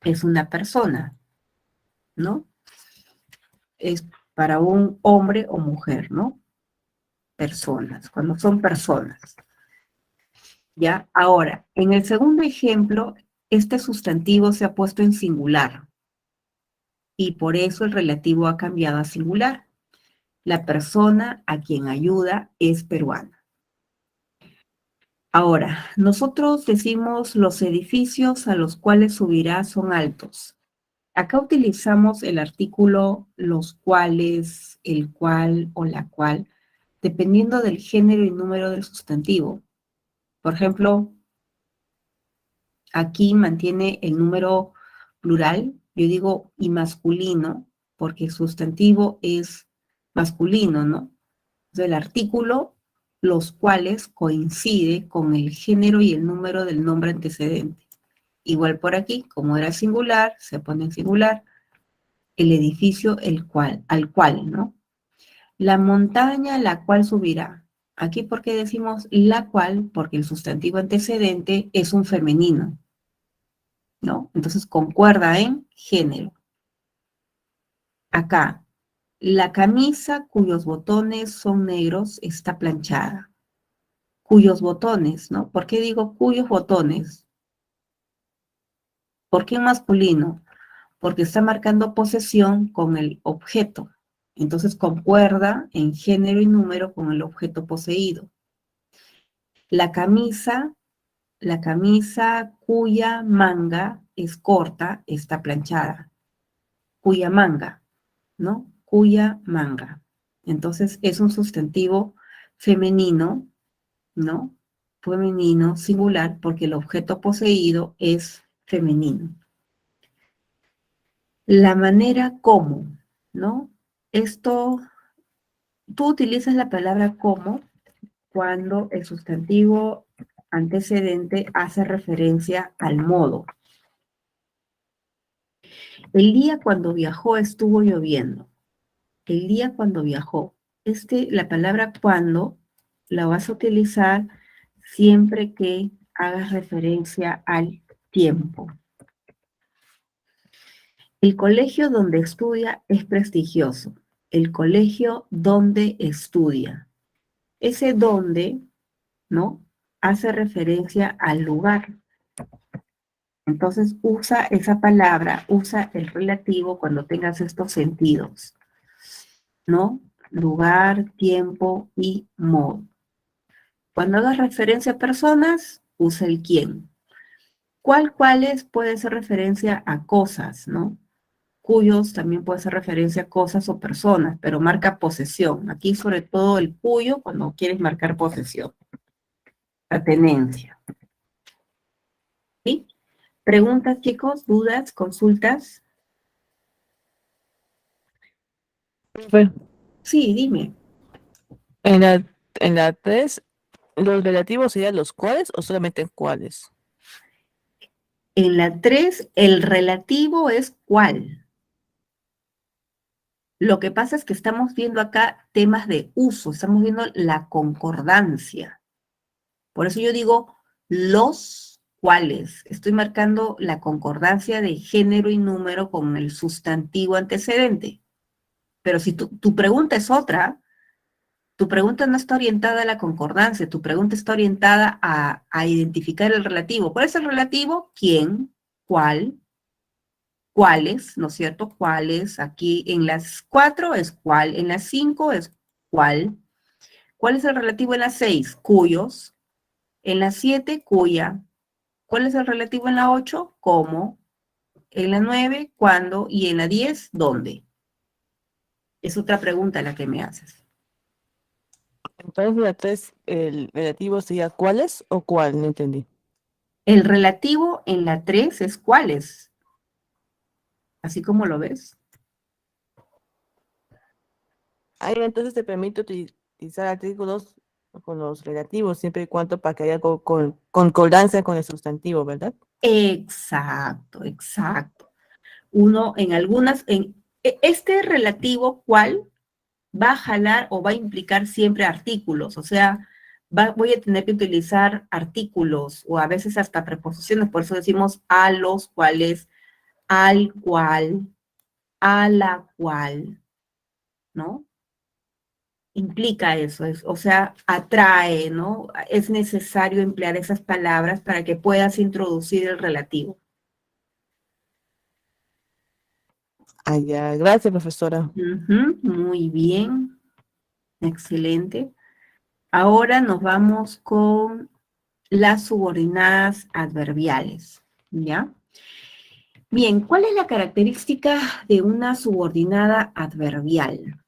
es una persona, ¿no? Es para un hombre o mujer, ¿no? Personas, cuando son personas. ¿Ya? Ahora, en el segundo ejemplo, este sustantivo se ha puesto en singular y por eso el relativo ha cambiado a singular. La persona a quien ayuda es peruana. Ahora, nosotros decimos los edificios a los cuales subirá son altos. Acá utilizamos el artículo los cuales, el cual o la cual, dependiendo del género y número del sustantivo. Por ejemplo, aquí mantiene el número plural, yo digo y masculino, porque el sustantivo es masculino, ¿no? Entonces, el artículo, los cuales coincide con el género y el número del nombre antecedente. Igual por aquí, como era singular, se pone en singular, el edificio el cual, al cual, ¿no? La montaña a la cual subirá. Aquí, ¿por qué decimos la cual? Porque el sustantivo antecedente es un femenino, ¿no? Entonces concuerda en género. Acá, la camisa cuyos botones son negros está planchada. Cuyos botones, ¿no? ¿Por qué digo cuyos botones? ¿Por qué en masculino? Porque está marcando posesión con el objeto. Entonces concuerda en género y número con el objeto poseído. La camisa cuya manga es corta está planchada. Cuya manga, ¿no? Cuya manga. Entonces es un sustantivo femenino, ¿no? Femenino, singular, porque el objeto poseído es femenino. La manera como, ¿no? Esto, tú utilizas la palabra como cuando el sustantivo antecedente hace referencia al modo. El día cuando viajó estuvo lloviendo. El día cuando viajó. La palabra cuando la vas a utilizar siempre que hagas referencia al tiempo. El colegio donde estudia es prestigioso. El colegio donde estudia. Ese donde, ¿no? Hace referencia al lugar. Entonces usa esa palabra, usa el relativo cuando tengas estos sentidos, ¿no? Lugar, tiempo y modo. Cuando hagas referencia a personas, usa el quién. Cuáles puede ser referencia a cosas, ¿no? Cuyos también puede ser referencia a cosas o personas, pero marca posesión. Aquí sobre todo el cuyo cuando quieres marcar posesión. La tenencia. ¿Sí? ¿Preguntas, chicos? ¿Dudas? ¿Consultas? Bueno, Sí, dime. en la 3, ¿los relativos serían los cuales o solamente en cuáles? En la 3, el relativo es cuál. Lo que pasa es que estamos viendo acá temas de uso, estamos viendo la concordancia. Por eso yo digo los cuales. Estoy marcando la concordancia de género y número con el sustantivo antecedente. Pero si tu pregunta es otra, tu pregunta no está orientada a la concordancia, tu pregunta está orientada a identificar el relativo. ¿Cuál es el relativo? ¿Quién? ¿Cuál? ¿Cuáles? ¿No es cierto? ¿Cuáles? Aquí en las 4 es cuál, en las 5 es cuál. ¿Cuál es el relativo en las 6? Cuyos. En las 7, cuya. ¿Cuál es el relativo en la 8? ¿Cómo? En la 9, ¿cuándo? Y en la 10, ¿dónde? Es otra pregunta la que me haces. Entonces, la 3, el relativo sería ¿cuáles o cuál? No entendí. El relativo en la 3 es cuáles, así como lo ves. Ahí entonces te permite utilizar artículos con los relativos, siempre y cuando para que haya concordancia con el sustantivo, ¿verdad? Exacto, exacto. Uno en algunas, este relativo cuál va a jalar o va a implicar siempre artículos, o sea, voy a tener que utilizar artículos o a veces hasta preposiciones, por eso decimos a los cuales, al cual, a la cual, ¿no? Implica eso, o sea, atrae, ¿no? Es necesario emplear esas palabras para que puedas introducir el relativo. Ah, ya, gracias, profesora. Ujú, muy bien, excelente. Ahora nos vamos con las subordinadas adverbiales, ¿ya? Bien, ¿cuál es la característica de una subordinada adverbial?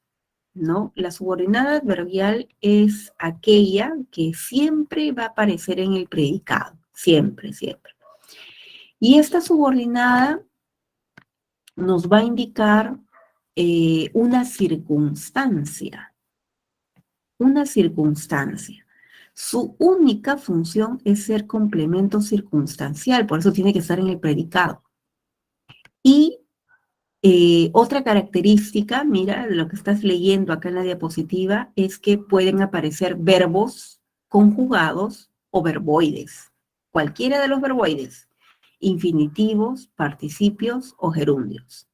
¿No? La subordinada adverbial es aquella que siempre va a aparecer en el predicado, siempre, siempre. Y esta subordinada nos va a indicar una circunstancia, una circunstancia. Su única función es ser complemento circunstancial, por eso tiene que estar en el predicado. Y otra característica, mira, de lo que estás leyendo acá en la diapositiva, es que pueden aparecer verbos conjugados o verboides, cualquiera de los verboides, infinitivos, participios o gerundios.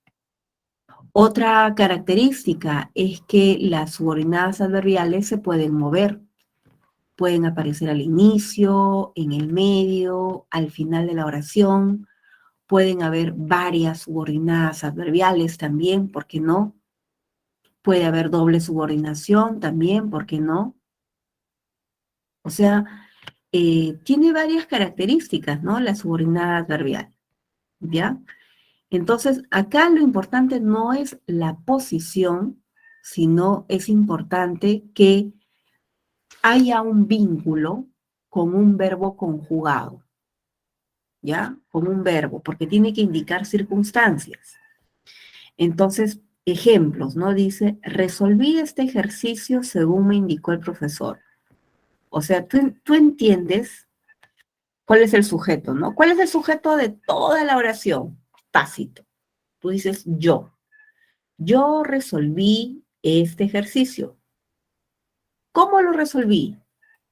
Otra característica es que las subordinadas adverbiales se pueden mover. Pueden aparecer al inicio, en el medio, al final de la oración. Pueden haber varias subordinadas adverbiales también, ¿por qué no? Puede haber doble subordinación también, ¿por qué no? O sea, tiene varias características, ¿no? La subordinada adverbial, ¿ya? Entonces, acá lo importante no es la posición, sino es importante que haya un vínculo con un verbo conjugado, ¿ya? Con un verbo, porque tiene que indicar circunstancias. Entonces, ejemplos, ¿no? Dice, resolví este ejercicio según me indicó el profesor. O sea, tú entiendes cuál es el sujeto, ¿no? ¿Cuál es el sujeto de toda la oración? Tácito. Tú dices yo. Yo resolví este ejercicio. ¿Cómo lo resolví?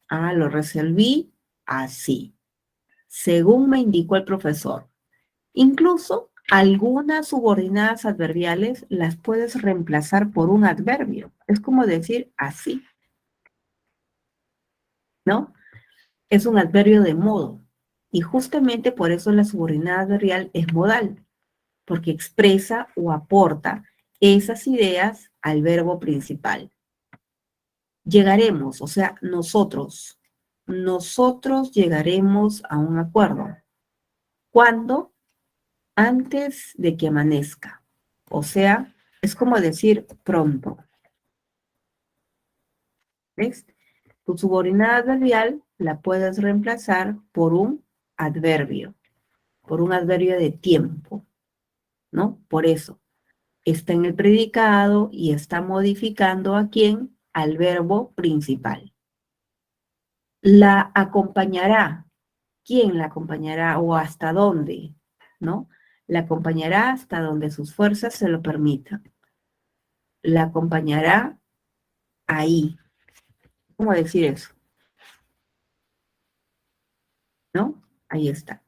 Ah, lo resolví así, según me indicó el profesor. Incluso algunas subordinadas adverbiales las puedes reemplazar por un adverbio. Es como decir así, ¿no? Es un adverbio de modo. Y justamente por eso la subordinada adverbial es modal, porque expresa o aporta esas ideas al verbo principal. Llegaremos, o sea, nosotros llegaremos a un acuerdo. ¿Cuándo? Antes de que amanezca. O sea, es como decir pronto. ¿Ves? Tu subordinada adverbial la puedes reemplazar por un adverbio de tiempo, ¿no? Por eso, está en el predicado y está modificando a quién? Al verbo principal. La acompañará. ¿Quién la acompañará o hasta dónde? ¿No? La acompañará hasta donde sus fuerzas se lo permitan. La acompañará ahí. ¿Cómo decir eso? ¿No? Ahí está.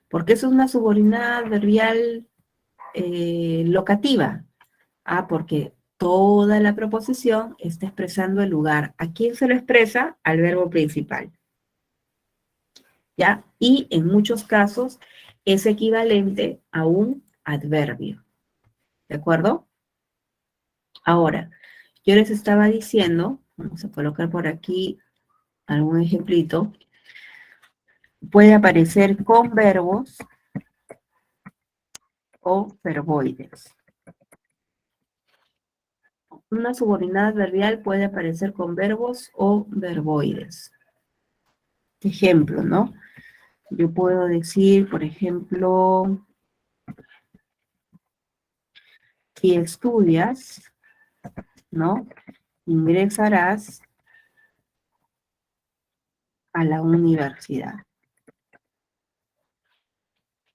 Porque eso es una subordinada adverbial locativa. Ah, porque toda la proposición está expresando el lugar. ¿A quién se lo expresa? Al verbo principal. ¿Ya? Y en muchos casos es equivalente a un adverbio. ¿De acuerdo? Ahora, yo les estaba diciendo, vamos a colocar por aquí algún ejemplito, puede aparecer con verbos o verboides. Una subordinada adverbial puede aparecer con verbos o verboides. Ejemplo, ¿no? Yo puedo decir, por ejemplo, si estudias, ¿no? Ingresarás a la universidad.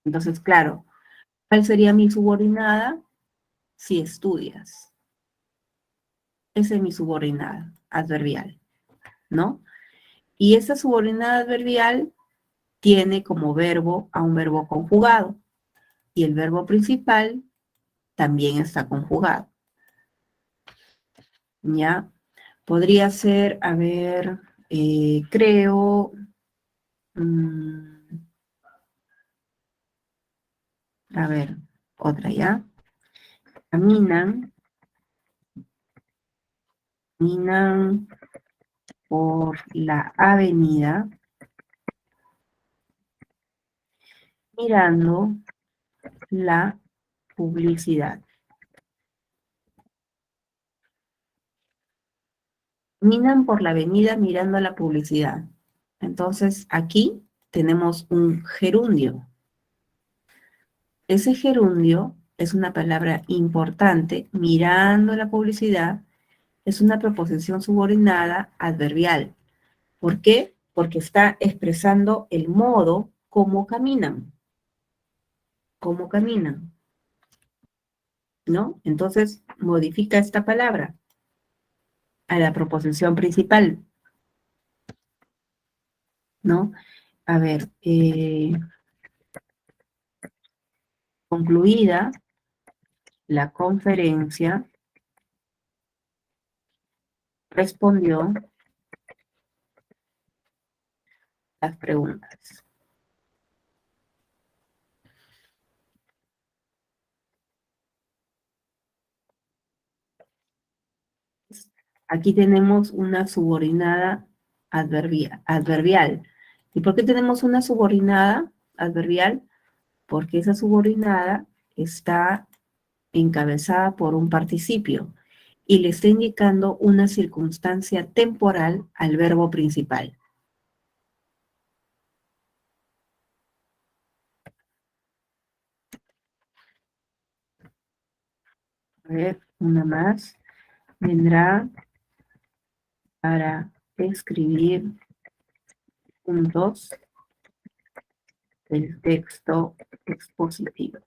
Entonces, claro, ¿cuál sería mi subordinada? Si estudias. Esa es mi subordinada adverbial, ¿no? Y esa subordinada adverbial tiene como verbo a un verbo conjugado. Y el verbo principal también está conjugado. ¿Ya? Podría ser, a ver, creo, a ver, otra ya. Caminan por la avenida mirando la publicidad. Caminan por la avenida mirando la publicidad. Entonces, aquí tenemos un gerundio. Ese gerundio es una palabra importante, mirando la publicidad, es una preposición subordinada adverbial. ¿Por qué? Porque está expresando el modo como caminan. Cómo caminan, ¿no? Entonces, modifica esta palabra a la proposición principal, ¿no? A ver, concluida la conferencia, respondió las preguntas. Aquí tenemos una subordinada adverbial. ¿Y por qué tenemos una subordinada adverbial? Porque esa subordinada está encabezada por un participio y le está indicando una circunstancia temporal al verbo principal. A ver, una más. Vendrá para escribir juntos el texto expositivo.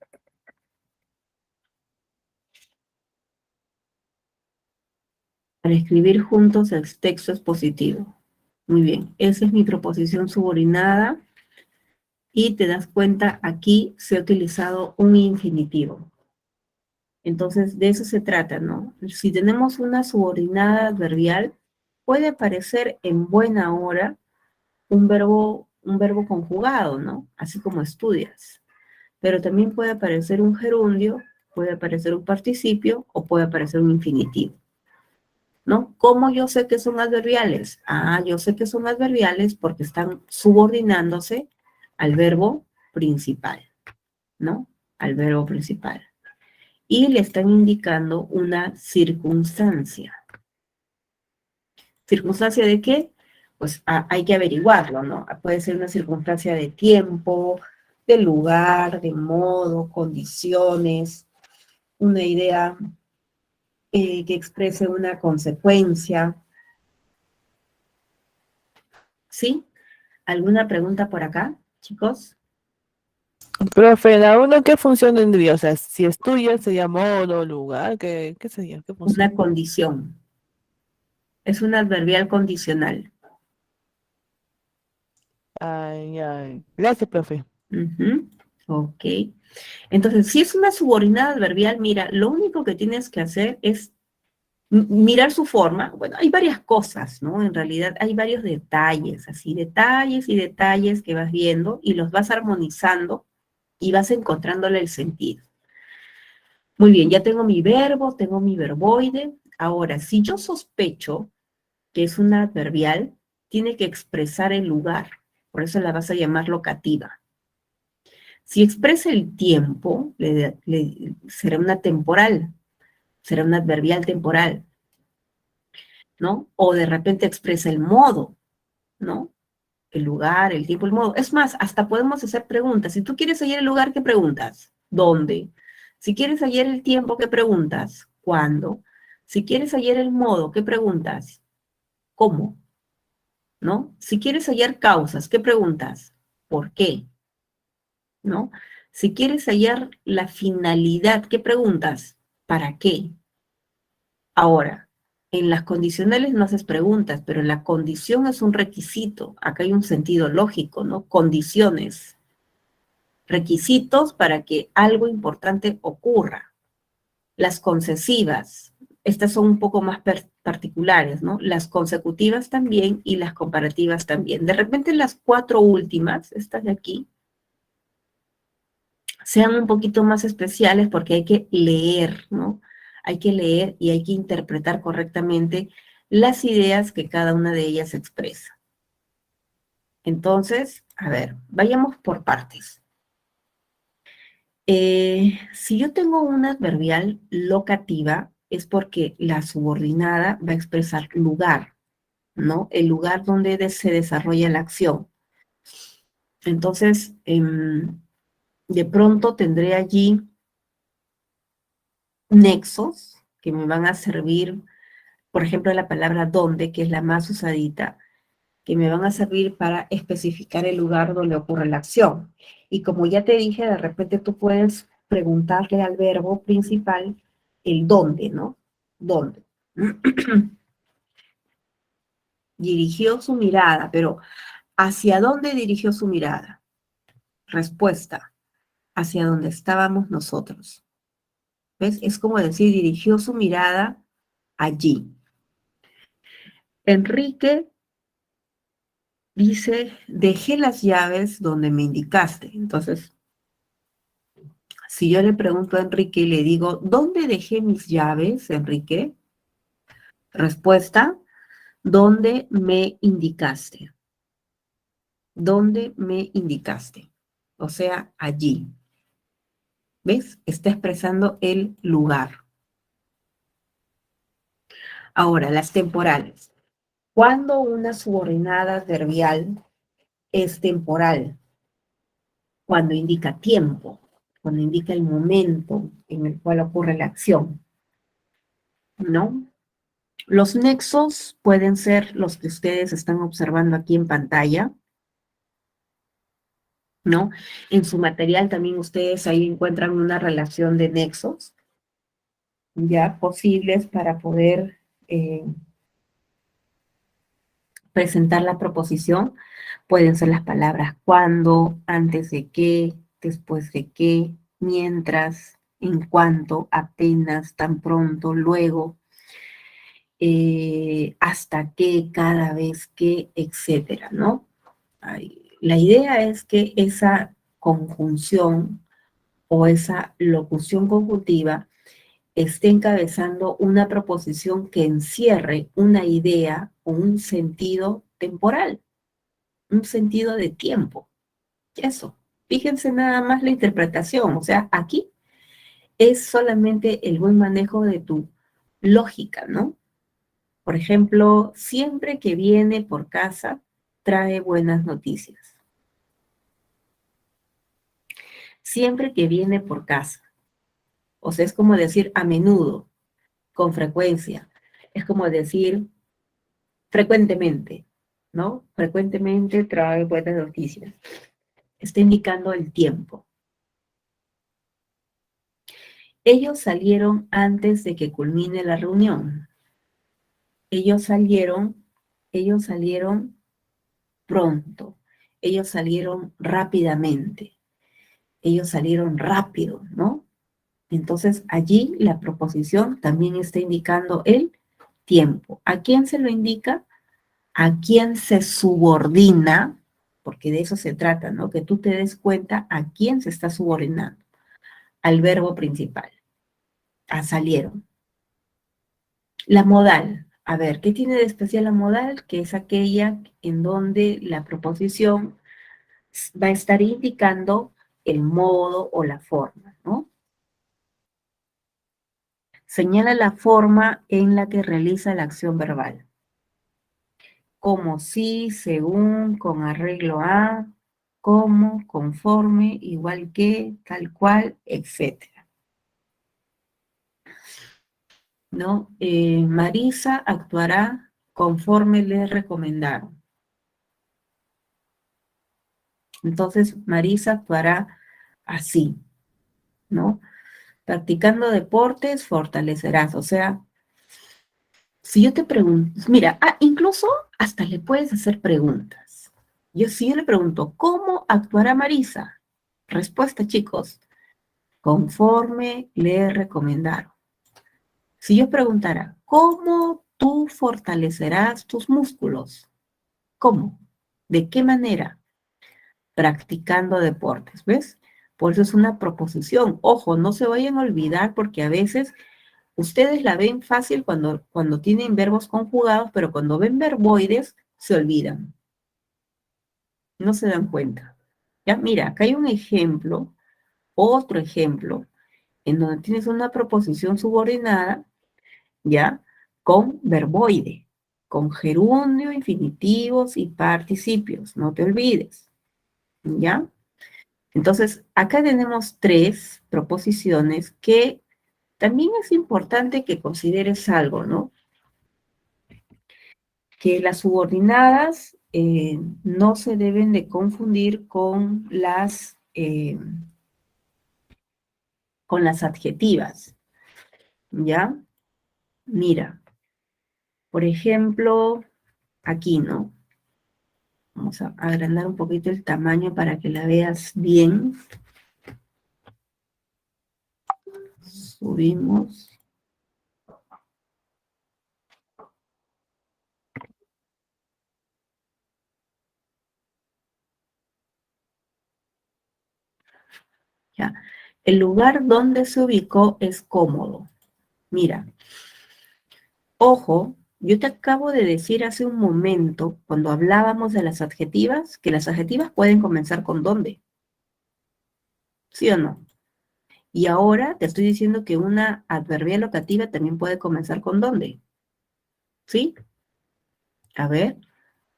Para escribir juntos el texto expositivo. Muy bien, esa es mi proposición subordinada y te das cuenta, aquí se ha utilizado un infinitivo. Entonces, de eso se trata, ¿no? Si tenemos una subordinada adverbial, puede aparecer en buena hora un verbo conjugado, ¿no? Así como estudias. Pero también puede aparecer un gerundio, puede aparecer un participio o puede aparecer un infinitivo, ¿no? ¿Cómo yo sé que son adverbiales? Ah, yo sé que son adverbiales porque están subordinándose al verbo principal, ¿no? Al verbo principal. Y le están indicando una circunstancia. ¿Circunstancia de qué? Pues hay que averiguarlo, ¿no? Puede ser una circunstancia de tiempo, de lugar, de modo, condiciones, una idea que exprese una consecuencia. ¿Sí? ¿Alguna pregunta por acá, chicos? Profe, ¿la uno qué función tendría? O sea, si estudia sería modo, lugar, ¿qué sería? ¿Qué función? Una condición. Es un adverbial condicional. Ay, ay. Gracias, profe. Ujú. Ok. Entonces, si es una subordinada adverbial, mira, lo único que tienes que hacer es mirar su forma. Bueno, hay varias cosas, ¿no? En realidad hay varios detalles, así, detalles y detalles que vas viendo y los vas armonizando y vas encontrándole el sentido. Muy bien, ya tengo mi verbo, tengo mi verboide. Ahora, si yo sospecho que es una adverbial, tiene que expresar el lugar. Por eso la vas a llamar locativa. Si expresa el tiempo, será una temporal, será una adverbial temporal. ¿no? O de repente expresa el modo, ¿no? El lugar, el tiempo, el modo. Es más, hasta podemos hacer preguntas. Si tú quieres hallar el lugar, ¿qué preguntas? ¿Dónde? Si quieres hallar el tiempo, ¿qué preguntas? ¿Cuándo? Si quieres hallar el modo, ¿qué preguntas? ¿Cómo? ¿No? Si quieres hallar causas, ¿qué preguntas? ¿Por qué? ¿No? Si quieres hallar la finalidad, ¿qué preguntas? ¿Para qué? Ahora, en las condicionales no haces preguntas, pero la condición es un requisito. Acá hay un sentido lógico, ¿no? Condiciones, requisitos para que algo importante ocurra. Las concesivas, estas son un poco más particulares, ¿no? Las consecutivas también y las comparativas también. De repente las cuatro últimas, estas de aquí, sean un poquito más especiales porque hay que leer, ¿no? Hay que leer y hay que interpretar correctamente las ideas que cada una de ellas expresa. Entonces, a ver, vayamos por partes. Si yo tengo una adverbial locativa, es porque la subordinada va a expresar lugar, ¿no? El lugar donde se desarrolla la acción. Entonces, de pronto tendré allí nexos que me van a servir, por ejemplo, la palabra donde, que es la más usadita, que me van a servir para especificar el lugar donde ocurre la acción. Y como ya te dije, de repente tú puedes preguntarle al verbo principal el dónde, ¿no? ¿Dónde? Dirigió su mirada, pero ¿hacia dónde dirigió su mirada? Respuesta, hacia donde estábamos nosotros. ¿Ves? Es como decir, dirigió su mirada allí. Enrique dice, dejé las llaves donde me indicaste. Entonces, si yo le pregunto a Enrique y le digo, ¿dónde dejé mis llaves, Enrique? Respuesta, ¿dónde me indicaste? ¿Dónde me indicaste? O sea, allí. ¿Ves? Está expresando el lugar. Ahora, las temporales. ¿Cuándo una subordinada adverbial es temporal? Cuando indica tiempo, cuando indica el momento en el cual ocurre la acción, ¿no? Los nexos pueden ser los que ustedes están observando aquí en pantalla, ¿no? En su material también ustedes ahí encuentran una relación de nexos, ya posibles para poder presentar la proposición. Pueden ser las palabras cuando, antes de qué, después de qué, mientras, en cuanto, apenas, tan pronto, luego, hasta que, cada vez que, etcétera, ¿no? La idea es que esa conjunción o esa locución conjuntiva esté encabezando una proposición que encierre una idea o un sentido temporal, un sentido de tiempo. Eso. Fíjense nada más la interpretación. O sea, aquí es solamente el buen manejo de tu lógica, ¿no? Por ejemplo, siempre que viene por casa, trae buenas noticias. Siempre que viene por casa. O sea, es como decir a menudo, con frecuencia. Es como decir frecuentemente, ¿no? Frecuentemente trae buenas noticias. Está indicando el tiempo. Ellos salieron antes de que culmine la reunión. Ellos salieron pronto. Ellos salieron rápidamente. Ellos salieron rápido, ¿no? Entonces, allí la proposición también está indicando el tiempo. ¿A quién se lo indica? ¿A quién se subordina? Porque de eso se trata, ¿no? Que tú te des cuenta a quién se está subordinando. Al verbo principal. A salieron. La modal. A ver, ¿qué tiene de especial la modal? Que es aquella en donde la proposición va a estar indicando el modo o la forma, ¿no? Señala la forma en la que realiza la acción verbal. como, si, según, con arreglo a, como, conforme, igual que, tal cual, etcétera. ¿No? Marisa actuará conforme le recomendaron. Entonces, Marisa actuará así, ¿no? Practicando deportes fortalecerás. O sea, si yo te pregunto, mira, incluso hasta le puedes hacer preguntas. Si yo le pregunto, ¿cómo actuará Marisa? Respuesta, chicos, conforme le recomendaron. Si yo preguntara, ¿cómo tú fortalecerás tus músculos? ¿Cómo? ¿De qué manera? Practicando deportes, ¿ves? Por eso es una proposición. Ojo, no se vayan a olvidar porque a veces ustedes la ven fácil cuando tienen verbos conjugados, pero cuando ven verboides se olvidan. No se dan cuenta. Ya, mira, acá hay un ejemplo, otro ejemplo, en donde tienes una proposición subordinada, ¿ya? Con verboide, con gerundio, infinitivos y participios, no te olvides, ¿ya? Entonces, acá tenemos 3 proposiciones que también es importante que consideres algo, ¿no? Que las subordinadas no se deben de confundir con las adjetivas, ¿ya? Mira, por ejemplo, aquí, ¿no? Vamos a agrandar un poquito el tamaño para que la veas bien. Subimos. Ya. El lugar donde se ubicó es cómodo. Mira, ojo, yo te acabo de decir hace un momento, cuando hablábamos de las adjetivas, que las adjetivas pueden comenzar con ¿dónde? ¿Sí o no? Y ahora te estoy diciendo que una adverbial locativa también puede comenzar con ¿dónde? ¿Sí? A ver,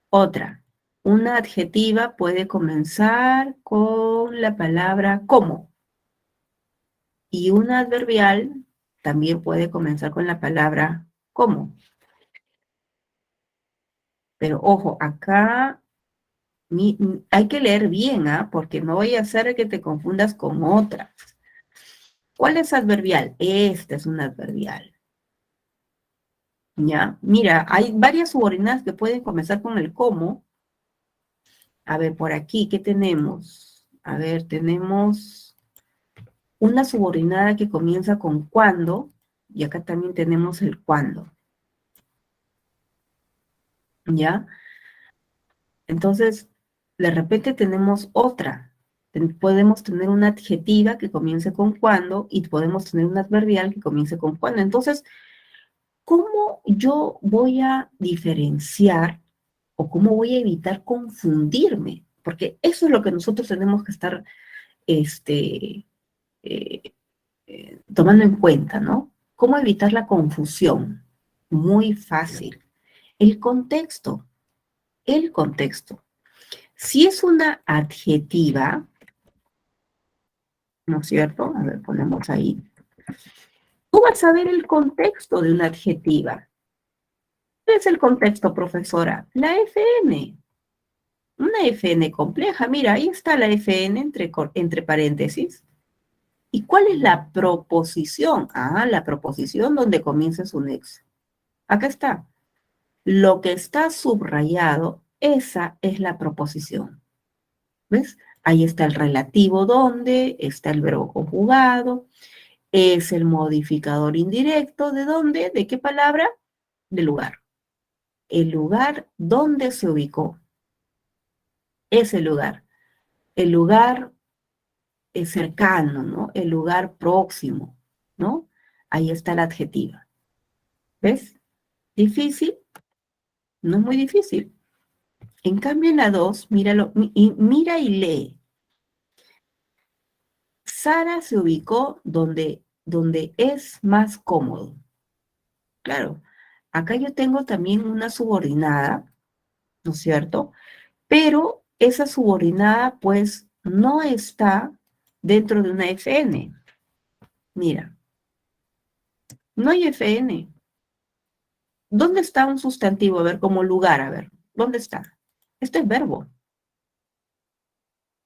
otra. Una adjetiva puede comenzar con la palabra ¿cómo? Y una adverbial también puede comenzar con la palabra ¿cómo? Pero ojo, acá hay que leer bien, ¿ah? Porque no voy a hacer que te confundas con otras. ¿Cuál es adverbial? Esta es una adverbial. ¿Ya? Mira, hay varias subordinadas que pueden comenzar con el cómo. A ver, por aquí, ¿qué tenemos? A ver, tenemos una subordinada que comienza con cuándo, y acá también tenemos el cuándo. ¿Ya? Entonces, de repente tenemos otra. Podemos tener una adjetiva que comience con cuándo y podemos tener una adverbial que comience con cuándo. Entonces, ¿cómo yo voy a diferenciar o cómo voy a evitar confundirme? Porque eso es lo que nosotros tenemos que estar este, eh, tomando en cuenta, ¿no? ¿Cómo evitar la confusión? Muy fácil. El contexto. El contexto. Si es una adjetiva, ¿no es cierto? A ver, ponemos ahí. Tú vas a ver el contexto de una adjetiva. ¿Qué es el contexto, profesora? La FN. Una FN compleja. Mira, ahí está la FN entre paréntesis. ¿Y cuál es la proposición? Ah, la proposición donde comienza su nexo. Acá está. Lo que está subrayado, esa es la proposición. ¿Ves? Ahí está el relativo donde, está el verbo conjugado, es el modificador indirecto, ¿de dónde? ¿De qué palabra? De lugar. El lugar donde se ubicó. Ese lugar. El lugar es cercano, ¿no? El lugar próximo, ¿no? Ahí está la adjetiva. ¿Ves? ¿Difícil? No es muy difícil. En cambio, en la 2, míralo, mira y lee. Sara se ubicó donde es más cómodo. Claro, acá yo tengo también una subordinada ¿no es cierto? Pero esa subordinada, pues, no está dentro de una FN. Mira, no hay FN. ¿Dónde está un sustantivo? A ver, como lugar, a ver, ¿dónde está? Este es verbo,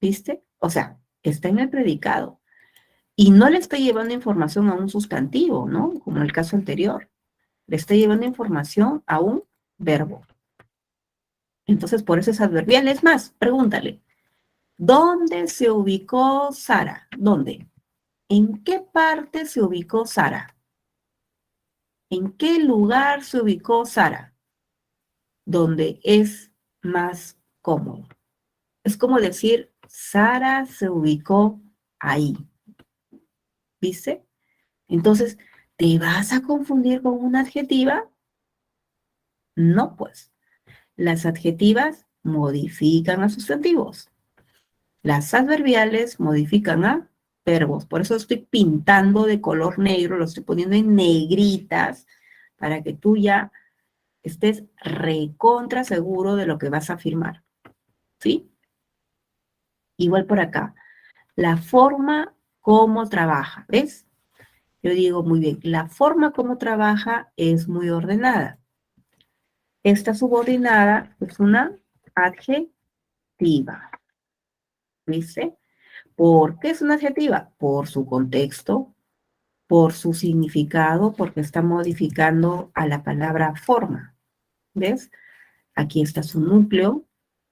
¿viste? O sea, está en el predicado. Y no le está llevando información a un sustantivo, ¿no? Como en el caso anterior. Le está llevando información a un verbo. Entonces, por eso es adverbial. Es más, pregúntale, ¿dónde se ubicó Sara? ¿Dónde? ¿En qué parte se ubicó Sara? ¿En qué lugar se ubicó Sara? Donde es más cómodo. Es como decir, Sara se ubicó ahí. ¿Viste? Entonces, ¿te vas a confundir con una adjetiva? No, pues. Las adjetivas modifican a sustantivos. Las adverbiales modifican a verbos. Por eso estoy pintando de color negro, lo estoy poniendo en negritas para que tú ya estés recontra seguro de lo que vas a afirmar. ¿Sí? Igual por acá. La forma como trabaja. ¿Ves? Yo digo muy bien, la forma como trabaja es muy ordenada. Esta subordinada es una adjetiva. ¿Viste? ¿Por qué es una adjetiva? Por su contexto, por su significado, porque está modificando a la palabra forma. ¿Ves? Aquí está su núcleo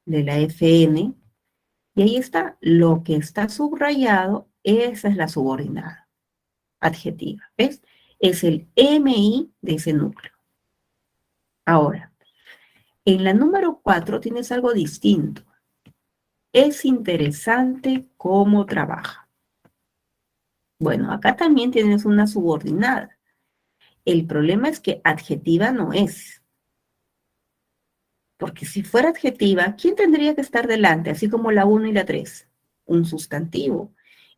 de la FN y ahí está lo que está subrayado, esa es la subordinada adjetiva. ¿Ves? Es el MI de ese núcleo. Ahora, en la número 4 tienes algo distinto. Es interesante cómo trabaja. Bueno, acá también tienes una subordinada. El problema es que adjetiva no es. Porque si fuera adjetiva, ¿quién tendría que estar delante? Así como la 1 y la 3. Un sustantivo.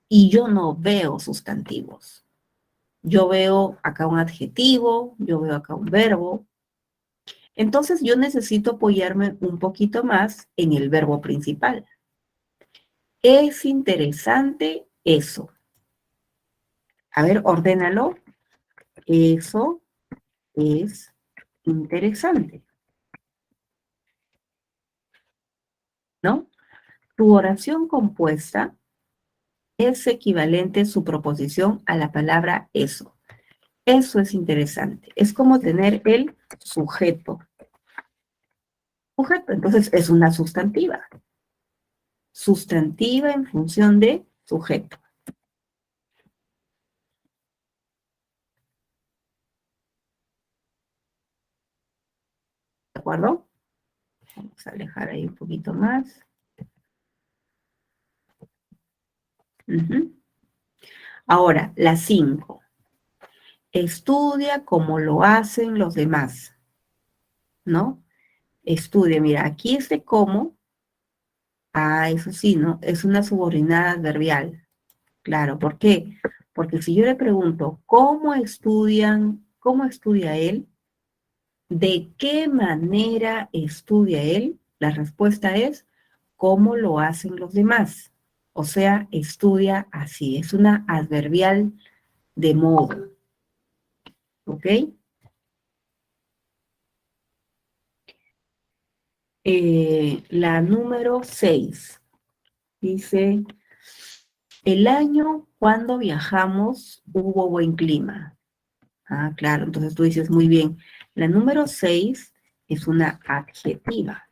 Y yo no veo sustantivos. Yo veo acá un adjetivo, yo veo acá un verbo. Entonces yo necesito apoyarme un poquito más en el verbo principal. Es interesante eso. A ver, ordénalo. Eso es interesante, ¿no? Tu oración compuesta es equivalente su proposición a la palabra eso. Eso es interesante. Es como tener el sujeto. Sujeto, entonces es una sustantiva. Sustantiva en función de sujeto. ¿De acuerdo? Vamos a alejar ahí un poquito más. Ahora, la 5. Estudia como lo hacen los demás, ¿no? Estudia, mira, aquí este cómo, eso sí, ¿no? Es una subordinada adverbial. Claro, ¿por qué? Porque si yo le pregunto, ¿cómo estudia él? ¿De qué manera estudia él? La respuesta es, ¿cómo lo hacen los demás? O sea, estudia así, es una adverbial de modo, ¿ok? La número 6 dice, el año cuando viajamos hubo buen clima. Ah, claro, entonces tú dices muy bien. La número 6 es una adjetiva.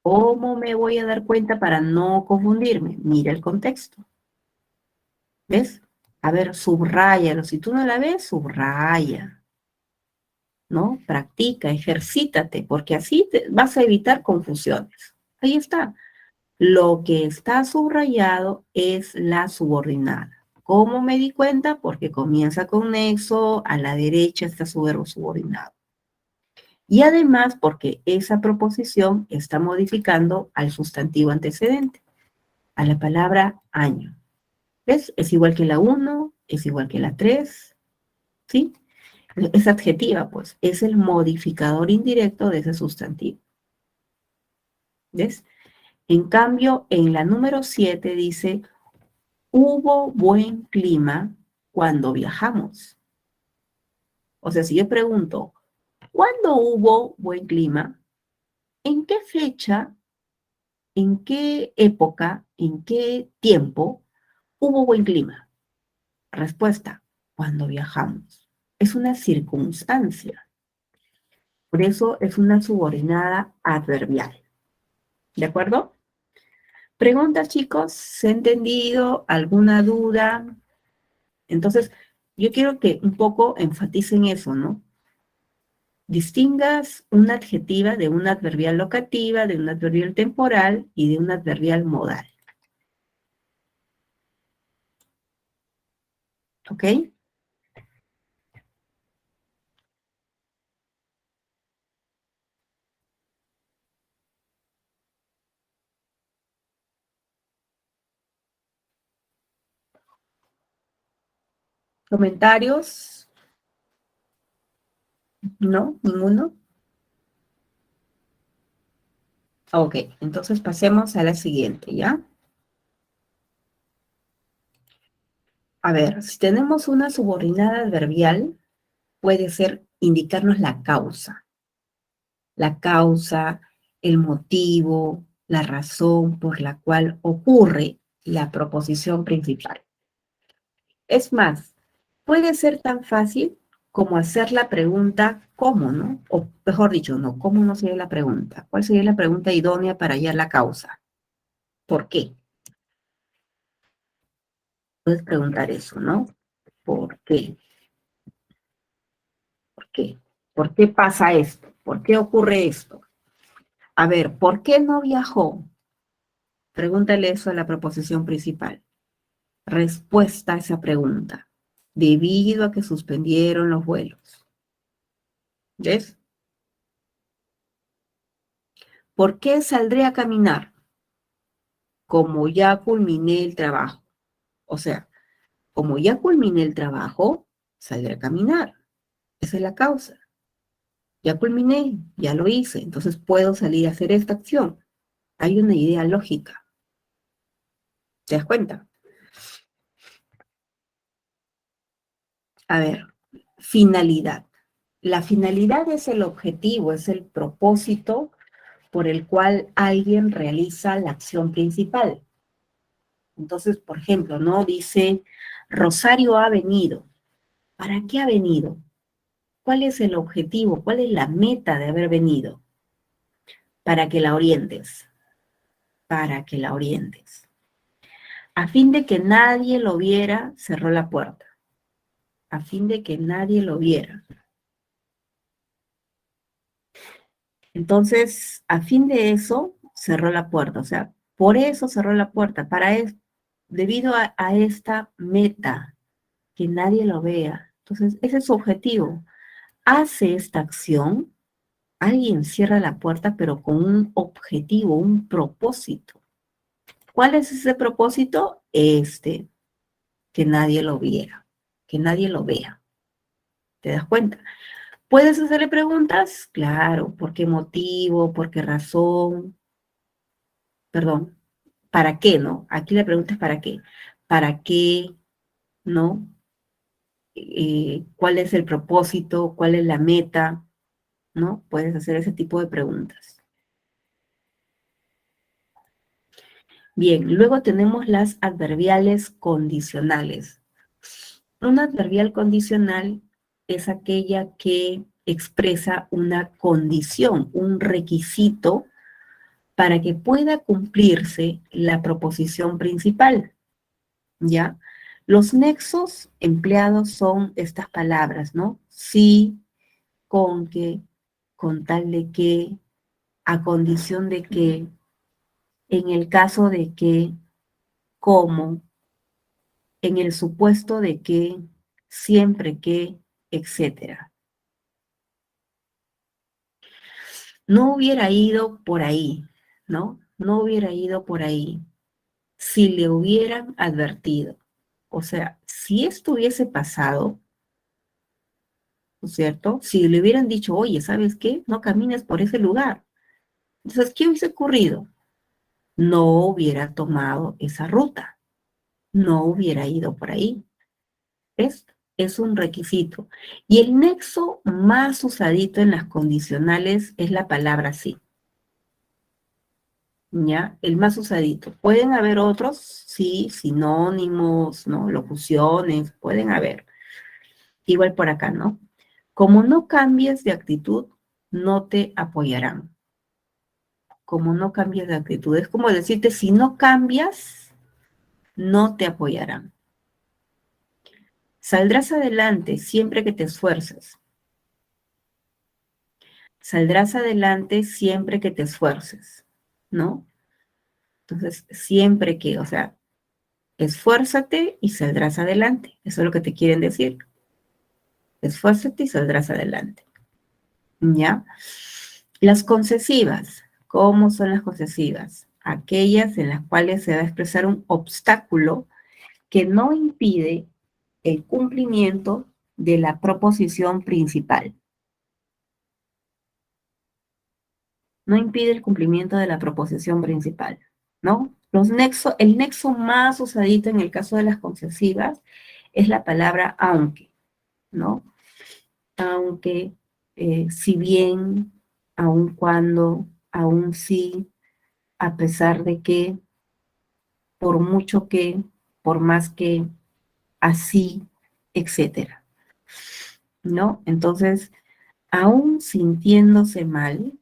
¿Cómo me voy a dar cuenta para no confundirme? Mira el contexto. ¿Ves? A ver, subráyalo. Si tú no la ves, subraya. ¿No? Practica, ejercítate, porque así vas a evitar confusiones. Ahí está. Lo que está subrayado es la subordinada. ¿Cómo me di cuenta? Porque comienza con nexo, a la derecha está su verbo subordinado. Y además porque esa proposición está modificando al sustantivo antecedente, a la palabra año. ¿Ves? Es igual que la 1, es igual que la 3, ¿sí? Es adjetiva, pues, es el modificador indirecto de ese sustantivo. ¿Ves? En cambio, en la número 7 dice, hubo buen clima cuando viajamos. O sea, si yo pregunto, ¿cuándo hubo buen clima? ¿En qué fecha, en qué época, en qué tiempo hubo buen clima? Respuesta, cuando viajamos. Es una circunstancia. Por eso es una subordinada adverbial. ¿De acuerdo? Preguntas, chicos, ¿se ha entendido? ¿Alguna duda? Entonces, yo quiero que un poco enfaticen eso, ¿no? Distingas una adjetiva de una adverbial locativa, de una adverbial temporal y de una adverbial modal. ¿Ok? ¿Comentarios? ¿No? ¿Ninguno? Ok, entonces pasemos a la siguiente, ¿ya? A ver, si tenemos una subordinada adverbial, puede ser indicarnos la causa, el motivo, la razón por la cual ocurre la proposición principal. Es más, puede ser tan fácil como hacer la pregunta ¿cómo, no? O mejor dicho, no, ¿cómo no sería la pregunta? ¿Cuál sería la pregunta idónea para hallar la causa? ¿Por qué? Puedes preguntar eso, ¿no? ¿Por qué? ¿Por qué? ¿Por qué pasa esto? ¿Por qué ocurre esto? A ver, ¿por qué no viajó? Pregúntale eso a la proposición principal. Respuesta a esa pregunta. Debido a que suspendieron los vuelos. ¿Ves? ¿Por qué saldré a caminar? Como ya culminé el trabajo. O sea, como ya culminé el trabajo, saldré a caminar. Esa es la causa. Ya culminé, ya lo hice, entonces puedo salir a hacer esta acción. Hay una idea lógica. ¿Te das cuenta? A ver, finalidad. La finalidad es el objetivo, es el propósito por el cual alguien realiza la acción principal. Entonces, por ejemplo, ¿no? Dice, Rosario ha venido. ¿Para qué ha venido? ¿Cuál es el objetivo? ¿Cuál es la meta de haber venido? Para que la orientes. Para que la orientes. A fin de que nadie lo viera, cerró la puerta. A fin de que nadie lo viera. Entonces, a fin de eso, cerró la puerta. O sea, por eso cerró la puerta, debido a esta meta, que nadie lo vea. Entonces, ese es su objetivo. Hace esta acción, alguien cierra la puerta, pero con un objetivo, un propósito. ¿Cuál es ese propósito? Que nadie lo viera, que nadie lo vea. ¿Te das cuenta? ¿Puedes hacerle preguntas? Claro, ¿por qué motivo? ¿Por qué razón? Perdón, ¿para qué, no? Aquí la pregunta es ¿para qué? ¿Para qué, no? ¿Cuál es el propósito? ¿Cuál es la meta? ¿No? Puedes hacer ese tipo de preguntas. Bien, luego tenemos las adverbiales condicionales. Una adverbial condicional es aquella que expresa una condición, un requisito para que pueda cumplirse la proposición principal, ¿ya? Los nexos empleados son estas palabras, ¿no? Sí, con que, con tal de que, a condición de que, en el caso de que, como, en el supuesto de que, siempre que, etcétera. No hubiera ido por ahí, ¿no? No hubiera ido por ahí si le hubieran advertido. O sea, si esto hubiese pasado, ¿no es cierto? Si le hubieran dicho, oye, ¿sabes qué? No camines por ese lugar. Entonces, ¿qué hubiese ocurrido? No hubiera tomado esa ruta, no hubiera ido por ahí. ¿Ves? Es un requisito. Y el nexo más usadito en las condicionales es la palabra sí. ¿Ya? El más usadito. Pueden haber otros, sí, sinónimos, ¿no? Locuciones, pueden haber. Igual por acá, ¿no? Como no cambies de actitud, no te apoyarán. Como no cambies de actitud. Es como decirte, si no cambias, no te apoyarán. Saldrás adelante siempre que te esfuerces. Saldrás adelante siempre que te esfuerces, ¿no? Entonces, siempre que, o sea, esfuérzate y saldrás adelante. Eso es lo que te quieren decir. Esfuérzate y saldrás adelante. ¿Ya? Las concesivas. ¿Cómo son las concesivas? Aquellas en las cuales se va a expresar un obstáculo que no impide el cumplimiento de la proposición principal. No impide el cumplimiento de la proposición principal, ¿no? El nexo más usadito en el caso de las concesivas es la palabra aunque, ¿no? Aunque, si bien, aun cuando, aun si, a pesar de que, por mucho que, por más que, así, etcétera, ¿no? Entonces, aún sintiéndose mal,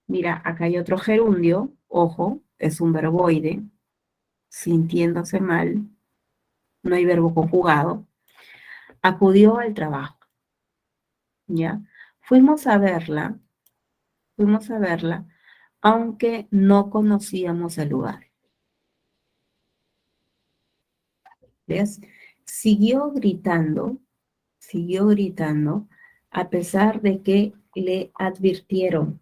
mira, acá hay otro gerundio, ojo, es un verboide, sintiéndose mal, no hay verbo conjugado, acudió al trabajo, ¿ya? Fuimos a verla, aunque no conocíamos el lugar. ¿Ves? Siguió gritando, a pesar de que le advirtieron,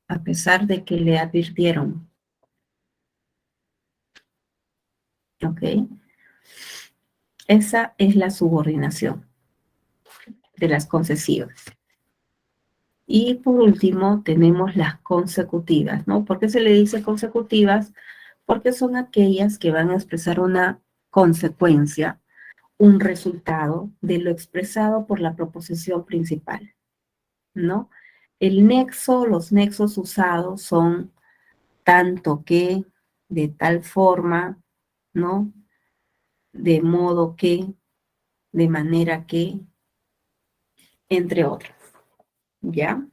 a pesar de que le advirtieron, ¿ok? Esa es la subordinación de las concesivas. Y por último tenemos las consecutivas, ¿no? ¿Por qué se le dice consecutivas? Porque son aquellas que van a expresar una consecuencia, un resultado de lo expresado por la proposición principal, ¿no? Los nexos usados son tanto que, de tal forma, ¿no? De modo que, de manera que, entre otras, ¿ya?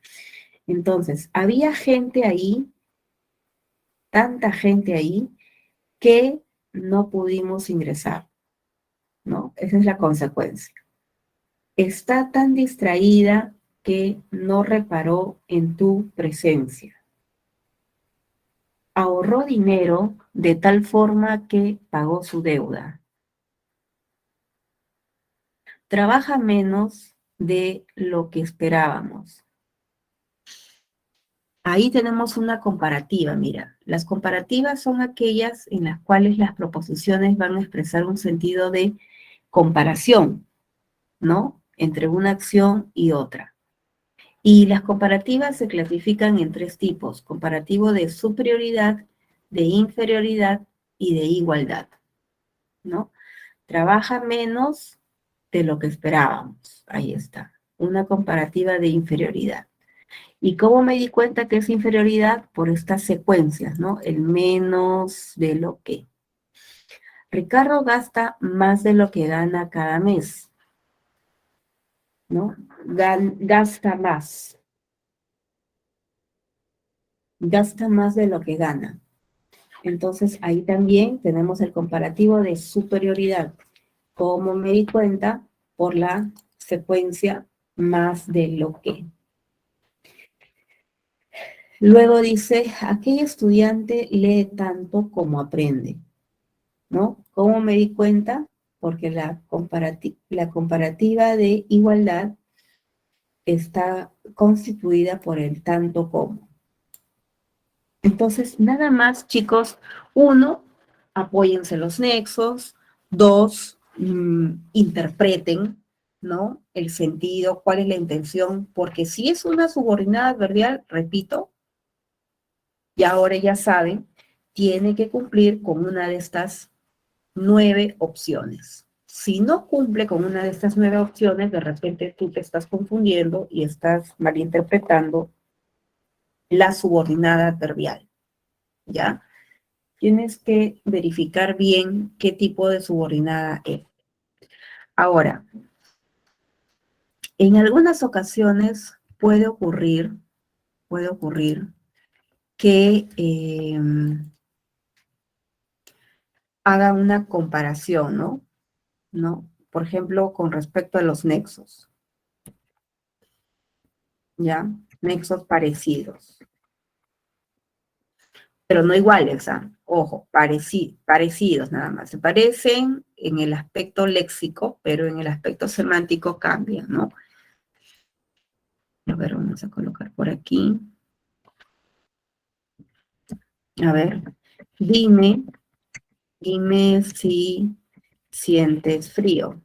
Entonces, había gente ahí, tanta gente ahí, que no pudimos ingresar, ¿no? Esa es la consecuencia. Está tan distraída que no reparó en tu presencia. Ahorró dinero de tal forma que pagó su deuda. Trabaja menos de lo que esperábamos. Ahí tenemos una comparativa, mira. Las comparativas son aquellas en las cuales las proposiciones van a expresar un sentido de comparación, ¿no? Entre una acción y otra. Y las comparativas se clasifican en tres tipos: comparativo de superioridad, de inferioridad y de igualdad, ¿no? Trabaja menos de lo que esperábamos. Ahí está. Una comparativa de inferioridad. ¿Y cómo me di cuenta que es inferioridad? Por estas secuencias, ¿no? El menos de lo que. Ricardo gasta más de lo que gana cada mes, ¿no? Gasta más. Gasta más de lo que gana. Entonces, ahí también tenemos el comparativo de superioridad. ¿Cómo me di cuenta? Por la secuencia más de lo que. Luego dice, aquel estudiante lee tanto como aprende, ¿no? ¿Cómo me di cuenta? Porque la comparativa de igualdad está constituida por el tanto como. Entonces, nada más, chicos, 1, apóyense los nexos; 2, interpreten, ¿no? El sentido, cuál es la intención, porque si es una subordinada adverbial, repito, y ahora ya saben, tiene que cumplir con una de estas 9 opciones. Si no cumple con una de estas 9 opciones, de repente tú te estás confundiendo y estás malinterpretando la subordinada adverbial, ¿ya? Tienes que verificar bien qué tipo de subordinada es. Ahora, en algunas ocasiones puede ocurrir que haga una comparación, ¿no? Por ejemplo, con respecto a los nexos, ¿ya? Nexos parecidos, pero no iguales, ¿ah? Ojo, parecidos nada más. Se parecen en el aspecto léxico, pero en el aspecto semántico cambian, ¿no? A ver, vamos a colocar por aquí. A ver, dime si sientes frío.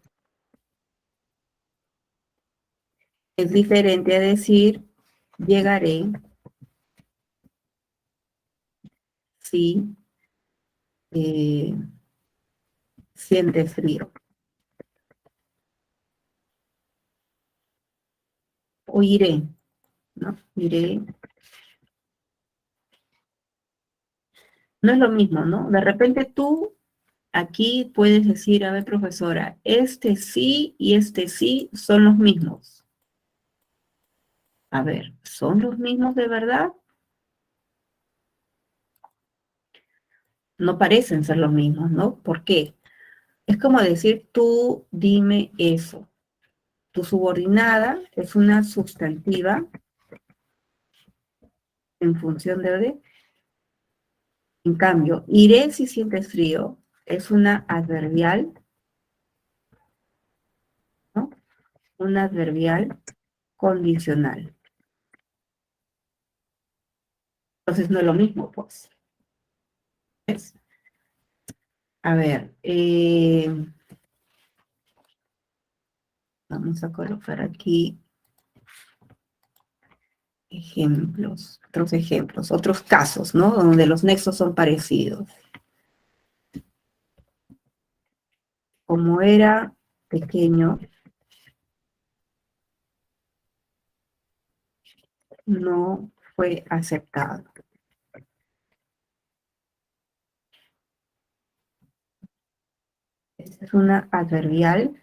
Es diferente a decir, llegaré si sientes frío. O iré, ¿no? Iré. No es lo mismo, ¿no? De repente tú aquí puedes decir, a ver, profesora, este sí y este sí son los mismos. A ver, ¿son los mismos de verdad? No parecen ser los mismos, ¿no? ¿Por qué? Es como decir, tú dime eso. Tu subordinada es una sustantiva en función de. En cambio, iré si sientes frío es una adverbial, ¿no? Una adverbial condicional. Entonces no es lo mismo, pues. ¿Ves? A ver, vamos a colocar aquí ejemplos, otros casos, ¿no? Donde los nexos son parecidos. Como era pequeño, no fue aceptado. Esta es una adverbial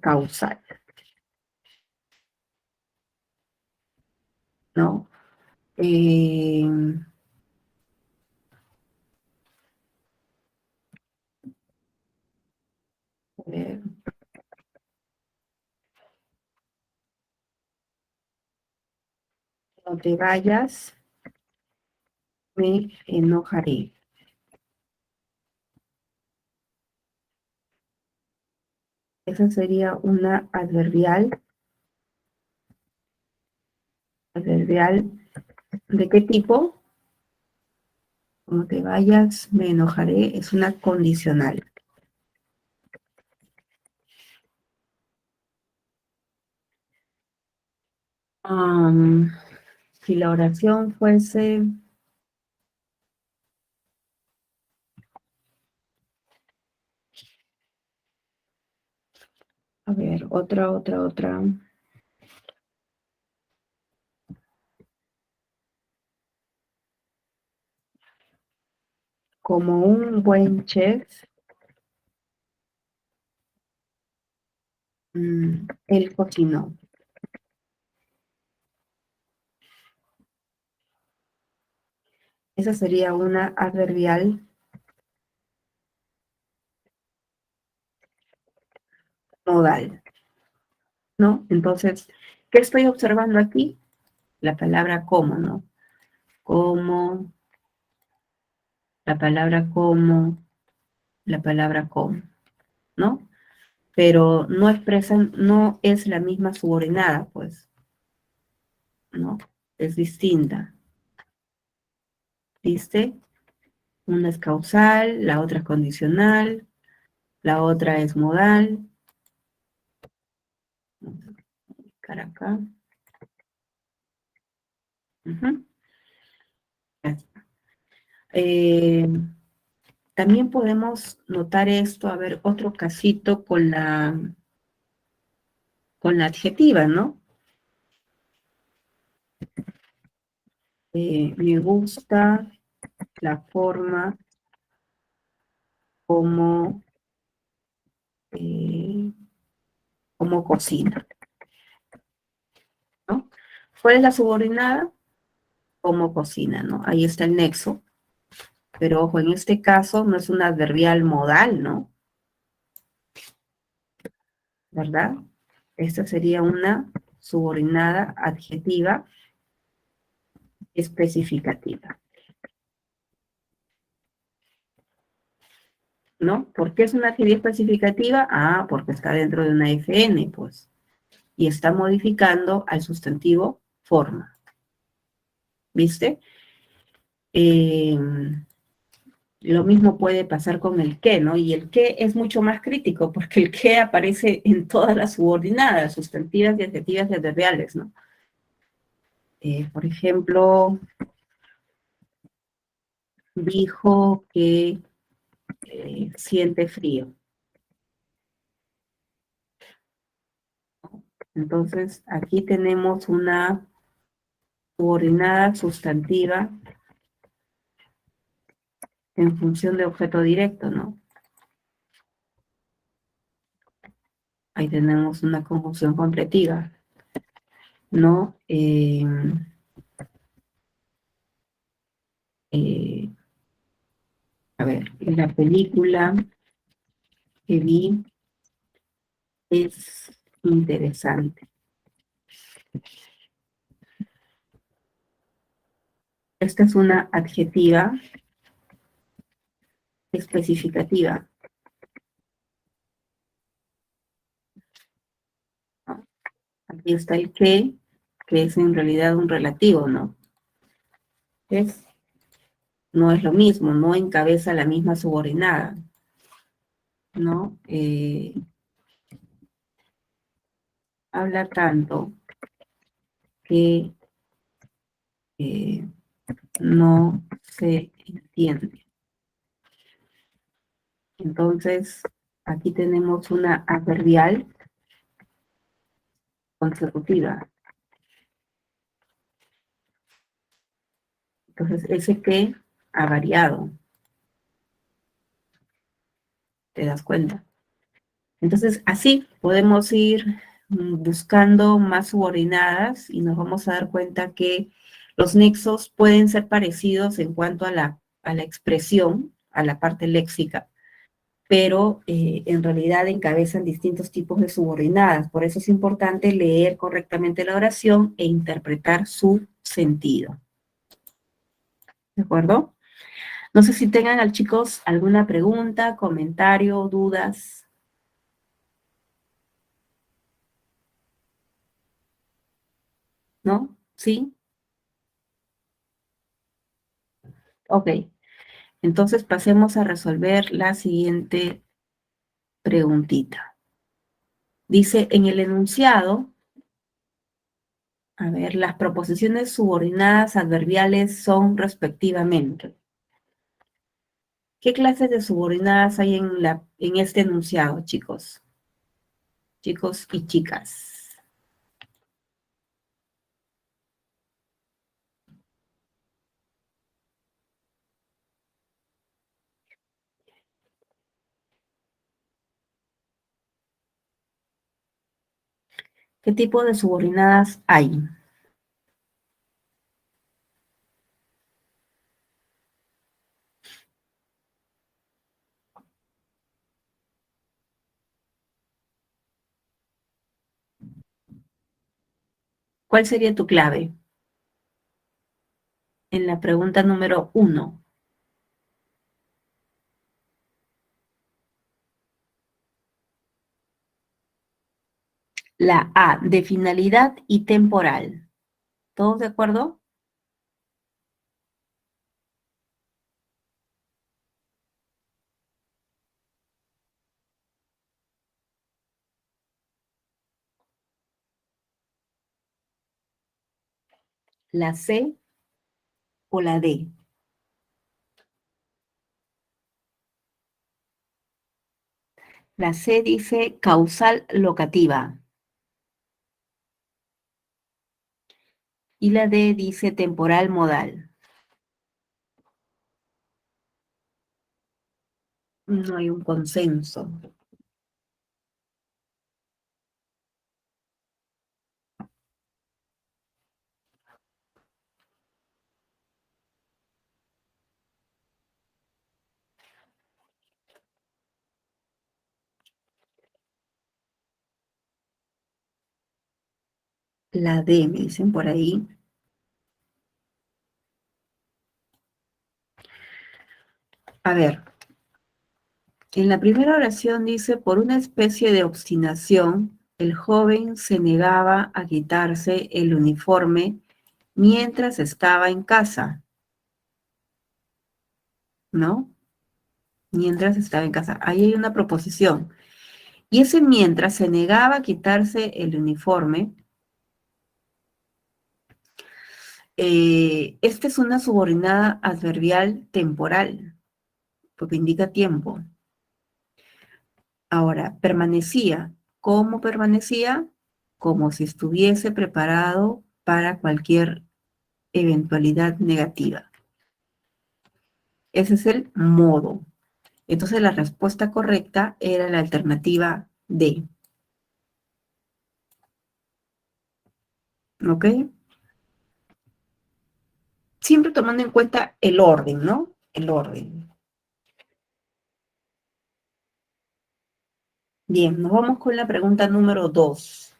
causal, ¿no? A ver, no te vayas, me enojaré. Esa sería una adverbial. ¿Adverbial de qué tipo? Como te vayas, me enojaré. Es una condicional. Si la oración fuese... A ver, otra. Como un buen chef, él cocinó. Esa sería una adverbial modal, ¿no? Entonces, ¿qué estoy observando aquí? La palabra como, ¿no? Como, la palabra como, la palabra como, ¿no? Pero no expresan, no es la misma subordinada, pues, ¿no? Es distinta. ¿Viste? Una es causal, la otra es condicional, la otra es modal. Vamos a buscar acá. Ujú. Ya está. También podemos notar esto, a ver, otro casito con la adjetiva, ¿no? Me gusta la forma como, eh, como cocina, ¿no? ¿Cuál es la subordinada? Como cocina, ¿no? Ahí está el nexo. Pero ojo, en este caso no es un adverbial modal, ¿no? ¿Verdad? Esta sería una subordinada adjetiva especificativa, ¿no? ¿Por qué es una adjetivo especificativa? Ah, porque está dentro de una FN, pues, y está modificando al sustantivo forma, ¿viste? Lo mismo puede pasar con el que, ¿no? Y el que es mucho más crítico, porque el que aparece en todas las subordinadas, sustantivas y adjetivas y adverbiales, ¿no? Por ejemplo, dijo que siente frío. Entonces, aquí tenemos una subordinada sustantiva en función de objeto directo, ¿no? Ahí tenemos una conjunción completiva, ¿no? A ver, en la película que vi es interesante. Esta es una adjetiva especificativa, ¿no? Aquí está el que es en realidad un relativo, ¿no? Es, no es lo mismo, no encabeza la misma subordinada, ¿no? Habla tanto que no se entiende. Entonces, aquí tenemos una adverbial consecutiva. Entonces, ese que ha variado, ¿te das cuenta? Entonces, así podemos ir buscando más subordinadas y nos vamos a dar cuenta que los nexos pueden ser parecidos en cuanto a la expresión, a la parte léxica, pero en realidad encabezan distintos tipos de subordinadas. Por eso es importante leer correctamente la oración e interpretar su sentido. ¿De acuerdo? No sé si tengan al chicos alguna pregunta, comentario, dudas. ¿No? ¿Sí? Ok. Entonces pasemos a resolver la siguiente preguntita. Dice, en el enunciado, a ver, las proposiciones subordinadas adverbiales son respectivamente. ¿Qué clases de subordinadas hay en este enunciado, chicos? Chicos y chicas. ¿Qué tipo de subordinadas hay? ¿Cuál sería tu clave? En la pregunta número 1. La A, de finalidad y temporal. ¿Todos de acuerdo? ¿La C o la D? La C dice causal locativa y la D dice temporal modal. No hay un consenso. La D, me dicen por ahí. A ver, en la primera oración dice, por una especie de obstinación, el joven se negaba a quitarse el uniforme mientras estaba en casa, ¿no? Mientras estaba en casa. Ahí hay una proposición. Y ese mientras se negaba a quitarse el uniforme, esta es una subordinada adverbial temporal, porque indica tiempo. Ahora, permanecía. ¿Cómo permanecía? Como si estuviese preparado para cualquier eventualidad negativa. Ese es el modo. Entonces la respuesta correcta era la alternativa D. ¿Ok? Siempre tomando en cuenta el orden, ¿no? El orden. Bien, nos vamos con la pregunta número 2.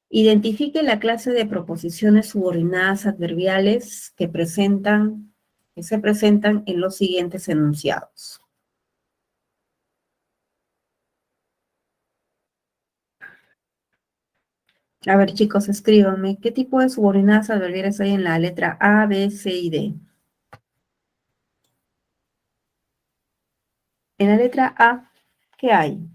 Identifique la clase de proposiciones subordinadas adverbiales que se presentan en los siguientes enunciados. A ver, chicos, escríbanme, ¿qué tipo de subordinadas adverbiales hay en la letra A, B, C y D? En la letra A, ¿qué hay?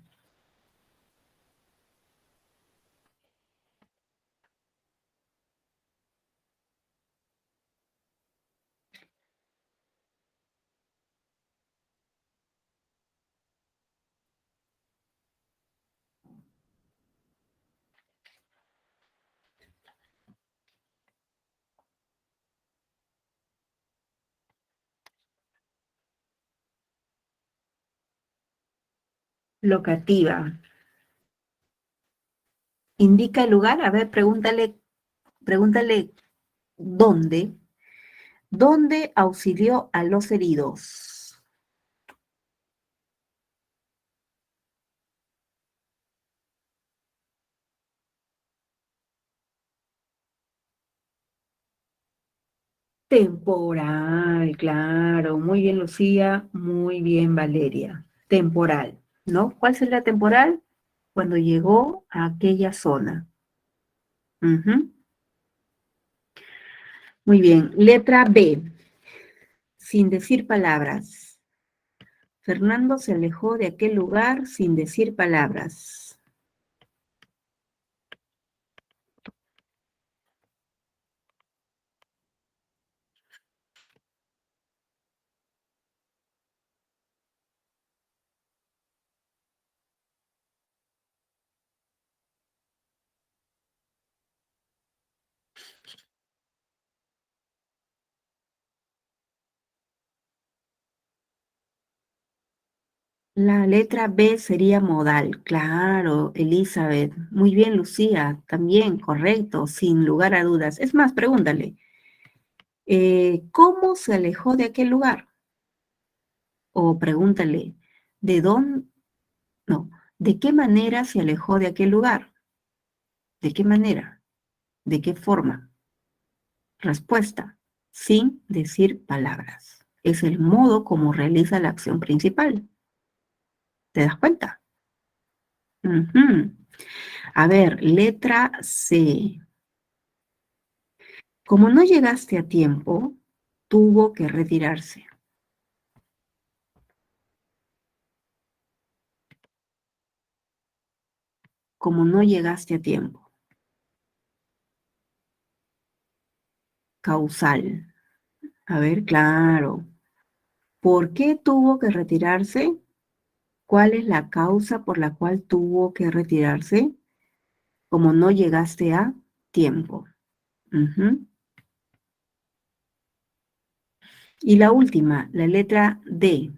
Locativa. Indica el lugar. A ver, pregúntale dónde. ¿Dónde auxilió a los heridos? Temporal, claro. Muy bien, Lucía. Muy bien, Valeria. Temporal, ¿no? ¿Cuál sería temporal? Cuando llegó a aquella zona. Ujú. Muy bien. Letra B. Sin decir palabras. Fernando se alejó de aquel lugar sin decir palabras. La letra B sería modal, claro, Elizabeth. Muy bien, Lucía, también, correcto, sin lugar a dudas. Es más, pregúntale, ¿cómo se alejó de aquel lugar? O pregúntale, ¿de dónde? No, ¿de qué manera se alejó de aquel lugar? ¿De qué manera? ¿De qué forma? Respuesta, sin decir palabras. Es el modo como realiza la acción principal. ¿Te das cuenta? Ujú. A ver, letra C. Como no llegaste a tiempo, tuvo que retirarse. Como no llegaste a tiempo. causal. A ver, claro. ¿Por qué tuvo que retirarse? ¿Cuál es la causa por la cual tuvo que retirarse? Como no llegaste a tiempo. Ujú. Y la última, la letra D.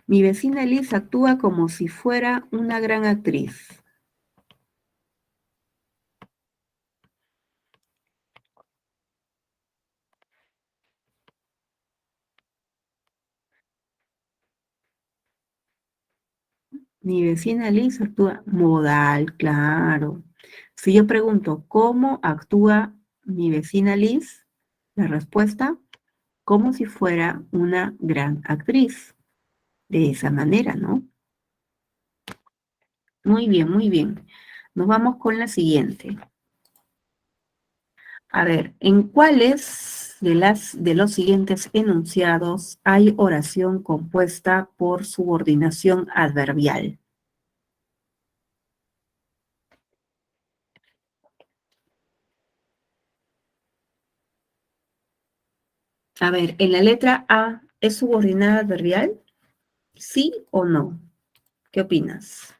Mi vecina Liz actúa como si fuera una gran actriz. Mi vecina Liz actúa modal, claro. Si yo pregunto, ¿cómo actúa mi vecina Liz? La respuesta, como si fuera una gran actriz. De esa manera, ¿no? Muy bien, muy bien. Nos vamos con la siguiente. A ver, ¿en cuáles de los siguientes enunciados hay oración compuesta por subordinación adverbial? A ver, ¿en la letra A es subordinada adverbial? ¿Sí o no? ¿Qué opinas?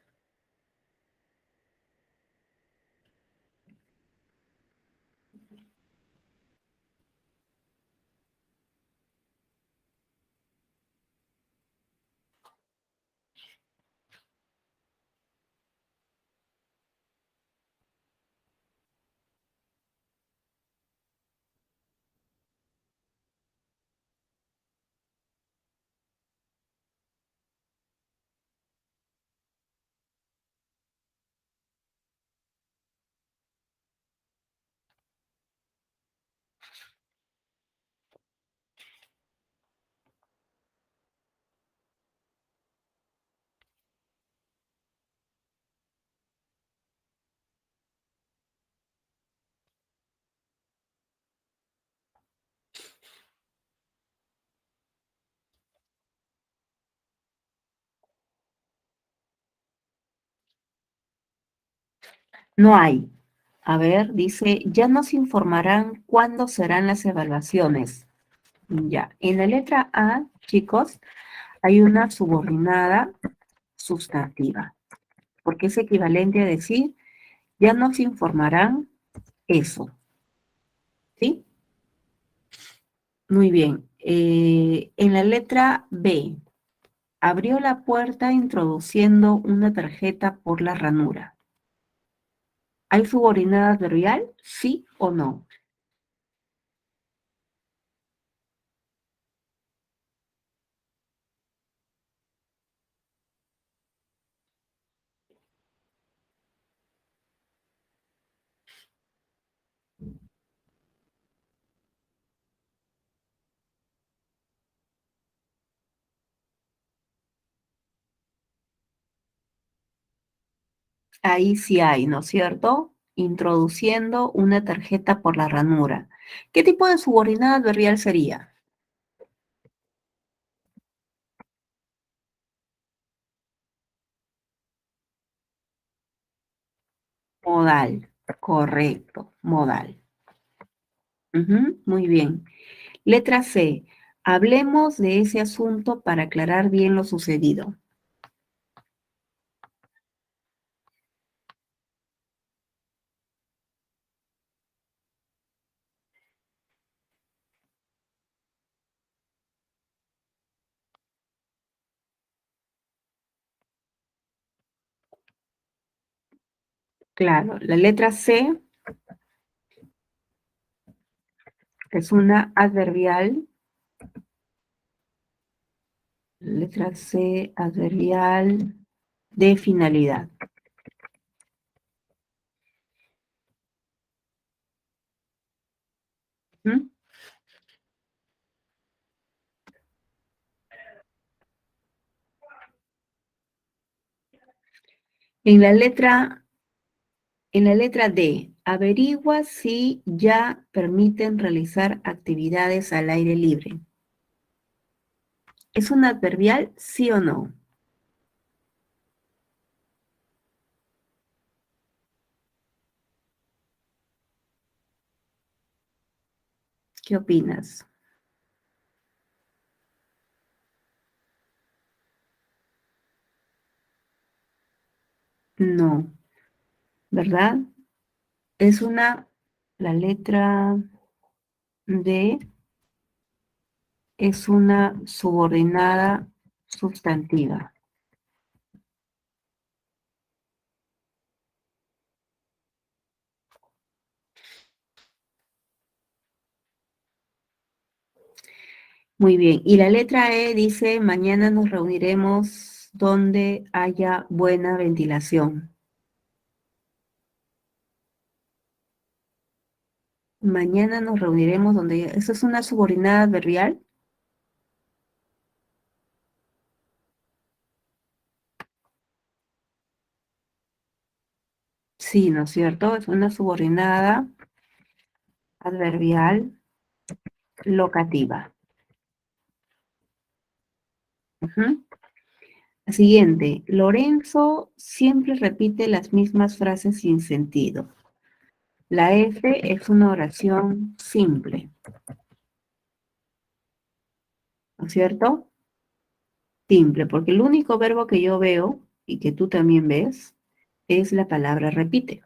No hay. A ver, dice, ya nos informarán cuándo serán las evaluaciones. Ya, en la letra A, chicos, hay una subordinada sustantiva, porque es equivalente a decir, ya nos informarán eso, ¿sí? Muy bien. En la letra B, abrió la puerta introduciendo una tarjeta por la ranura. ¿Hay subordinada adverbial? ¿Sí o no? Ahí sí hay, ¿no es cierto? Introduciendo una tarjeta por la ranura. ¿Qué tipo de subordinada adverbial sería? Modal. Correcto, modal. Ujú, muy bien. Letra C. Hablemos de ese asunto para aclarar bien lo sucedido. Claro, la letra C es una adverbial. Letra C, adverbial de finalidad. ¿Mm? En la letra, en la letra D, averigua si ya permiten realizar actividades al aire libre. ¿Es un adverbial, sí o no? ¿Qué opinas? No, ¿verdad? Es la letra D es una subordinada sustantiva. Muy bien. Y la letra E dice, mañana nos reuniremos donde haya buena ventilación. Mañana nos reuniremos donde... ¿Eso es una subordinada adverbial? Sí, ¿no es cierto? Es una subordinada adverbial locativa. Ujú. Siguiente. Lorenzo siempre repite las mismas frases sin sentido. La F es una oración simple, ¿no es cierto? Simple, porque el único verbo que yo veo y que tú también ves es la palabra repite.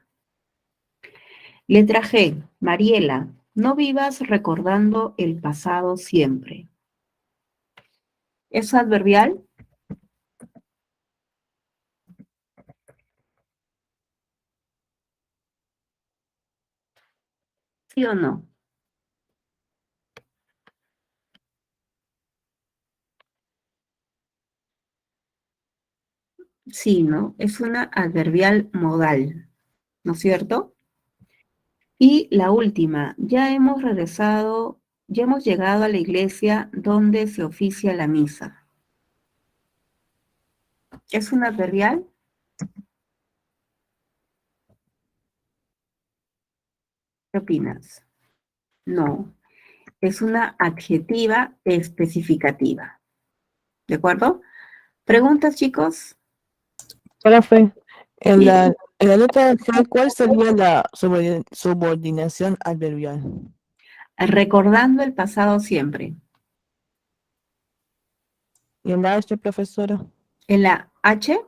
Letra G, Mariela, no vivas recordando el pasado siempre. ¿Es adverbial? ¿Sí o no? Sí, ¿no? Es una adverbial modal, ¿no es cierto? Y la última, ya hemos regresado, ya hemos llegado a la iglesia donde se oficia la misa. ¿Es un adverbial? ¿Qué opinas? No, es una adjetiva especificativa. ¿De acuerdo? ¿Preguntas, chicos? Profe, en Sí, en la letra G, ¿cuál sería la subordinación adverbial? recordando el pasado siempre. ¿Y en la H, profesora? En la H,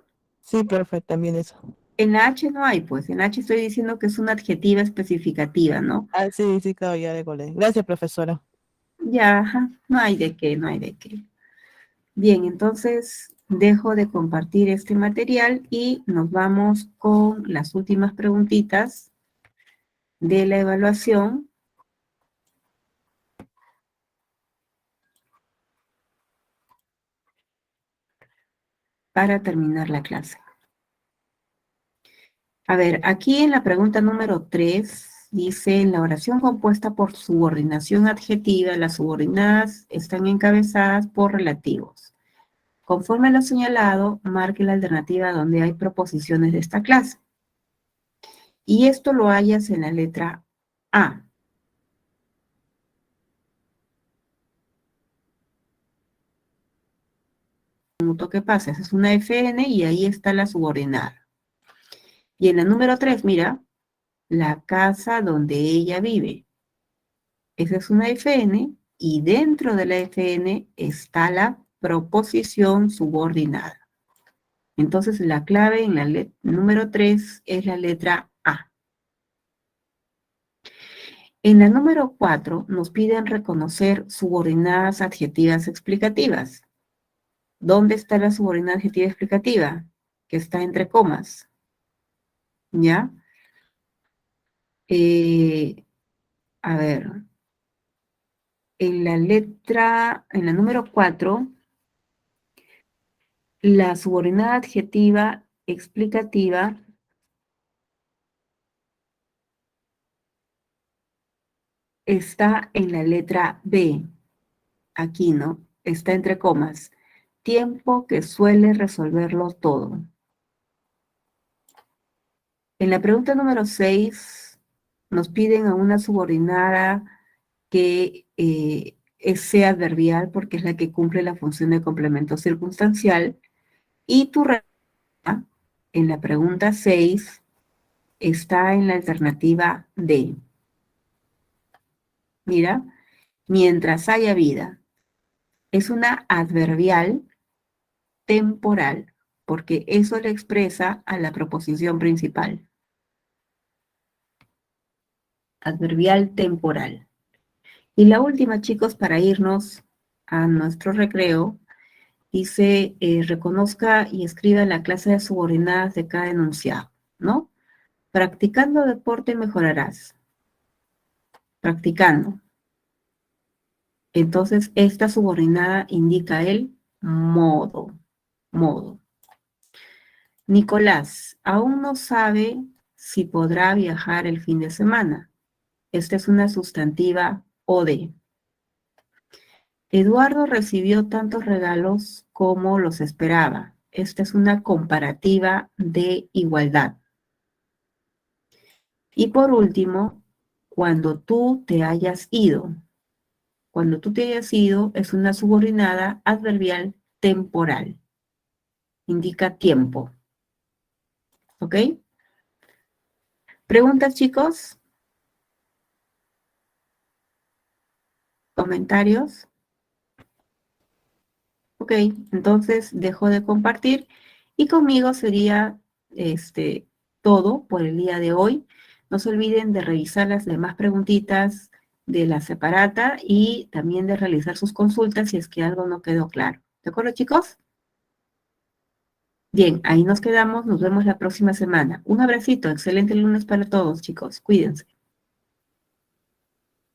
Sí, profe, también eso. en la H no hay, pues. En la H estoy diciendo que es una adjetiva especificativa, ¿no? Ah, sí, sí, claro, ya recordé. Gracias, profesora. Ya, ajá, no hay de qué, no hay de qué. Bien, entonces dejo de compartir este material y nos vamos con las últimas preguntitas de la evaluación para terminar la clase. A ver, aquí en la pregunta número 3 dice, en la oración compuesta por subordinación adjetiva, las subordinadas están encabezadas por relativos. Conforme a lo señalado, marque la alternativa donde hay proposiciones de esta clase. Y esto lo hallas en la letra A. ¿Qué pasa? Esa es una FN y ahí está la subordinada. Y en la número 3, mira, la casa donde ella vive. Esa es una FN y dentro de la FN está la proposición subordinada. Entonces la clave en la número 3 es la letra A. En la número 4 nos piden reconocer subordinadas adjetivas explicativas. ¿Dónde está la subordinada adjetiva explicativa? Que está entre comas. ¿Ya? A ver, en la número 4, la subordinada adjetiva explicativa está en la letra B, aquí, ¿no? Está entre comas. Tiempo que suele resolverlo todo. En la pregunta número 6, nos piden a una subordinada que sea adverbial porque es la que cumple la función de complemento circunstancial. Y tu respuesta en la pregunta 6 está en la alternativa D. Mira, mientras haya vida. Es una adverbial temporal, porque eso le expresa a la proposición principal. Adverbial temporal. Y la última, chicos, para irnos a nuestro recreo, dice, reconozca y escriba la clase de subordinadas de cada enunciado, ¿no? Practicando deporte mejorarás. Practicando. Entonces, esta subordinada indica el modo. Modo. Nicolás aún no sabe si podrá viajar el fin de semana. Esta es una sustantiva OD. Eduardo recibió tantos regalos como los esperaba. Esta es una comparativa de igualdad. Y por último, cuando tú te hayas ido. Cuando tú te hayas ido es una subordinada adverbial temporal. Indica tiempo. ¿Ok? ¿Preguntas, chicos? ¿Comentarios? Ok, entonces dejo de compartir y conmigo sería todo por el día de hoy. No se olviden de revisar las demás preguntitas de la separata y también de realizar sus consultas si es que algo no quedó claro. ¿De acuerdo, chicos? Bien, ahí nos quedamos. Nos vemos la próxima semana. Un abracito. Excelente lunes para todos, chicos. Cuídense.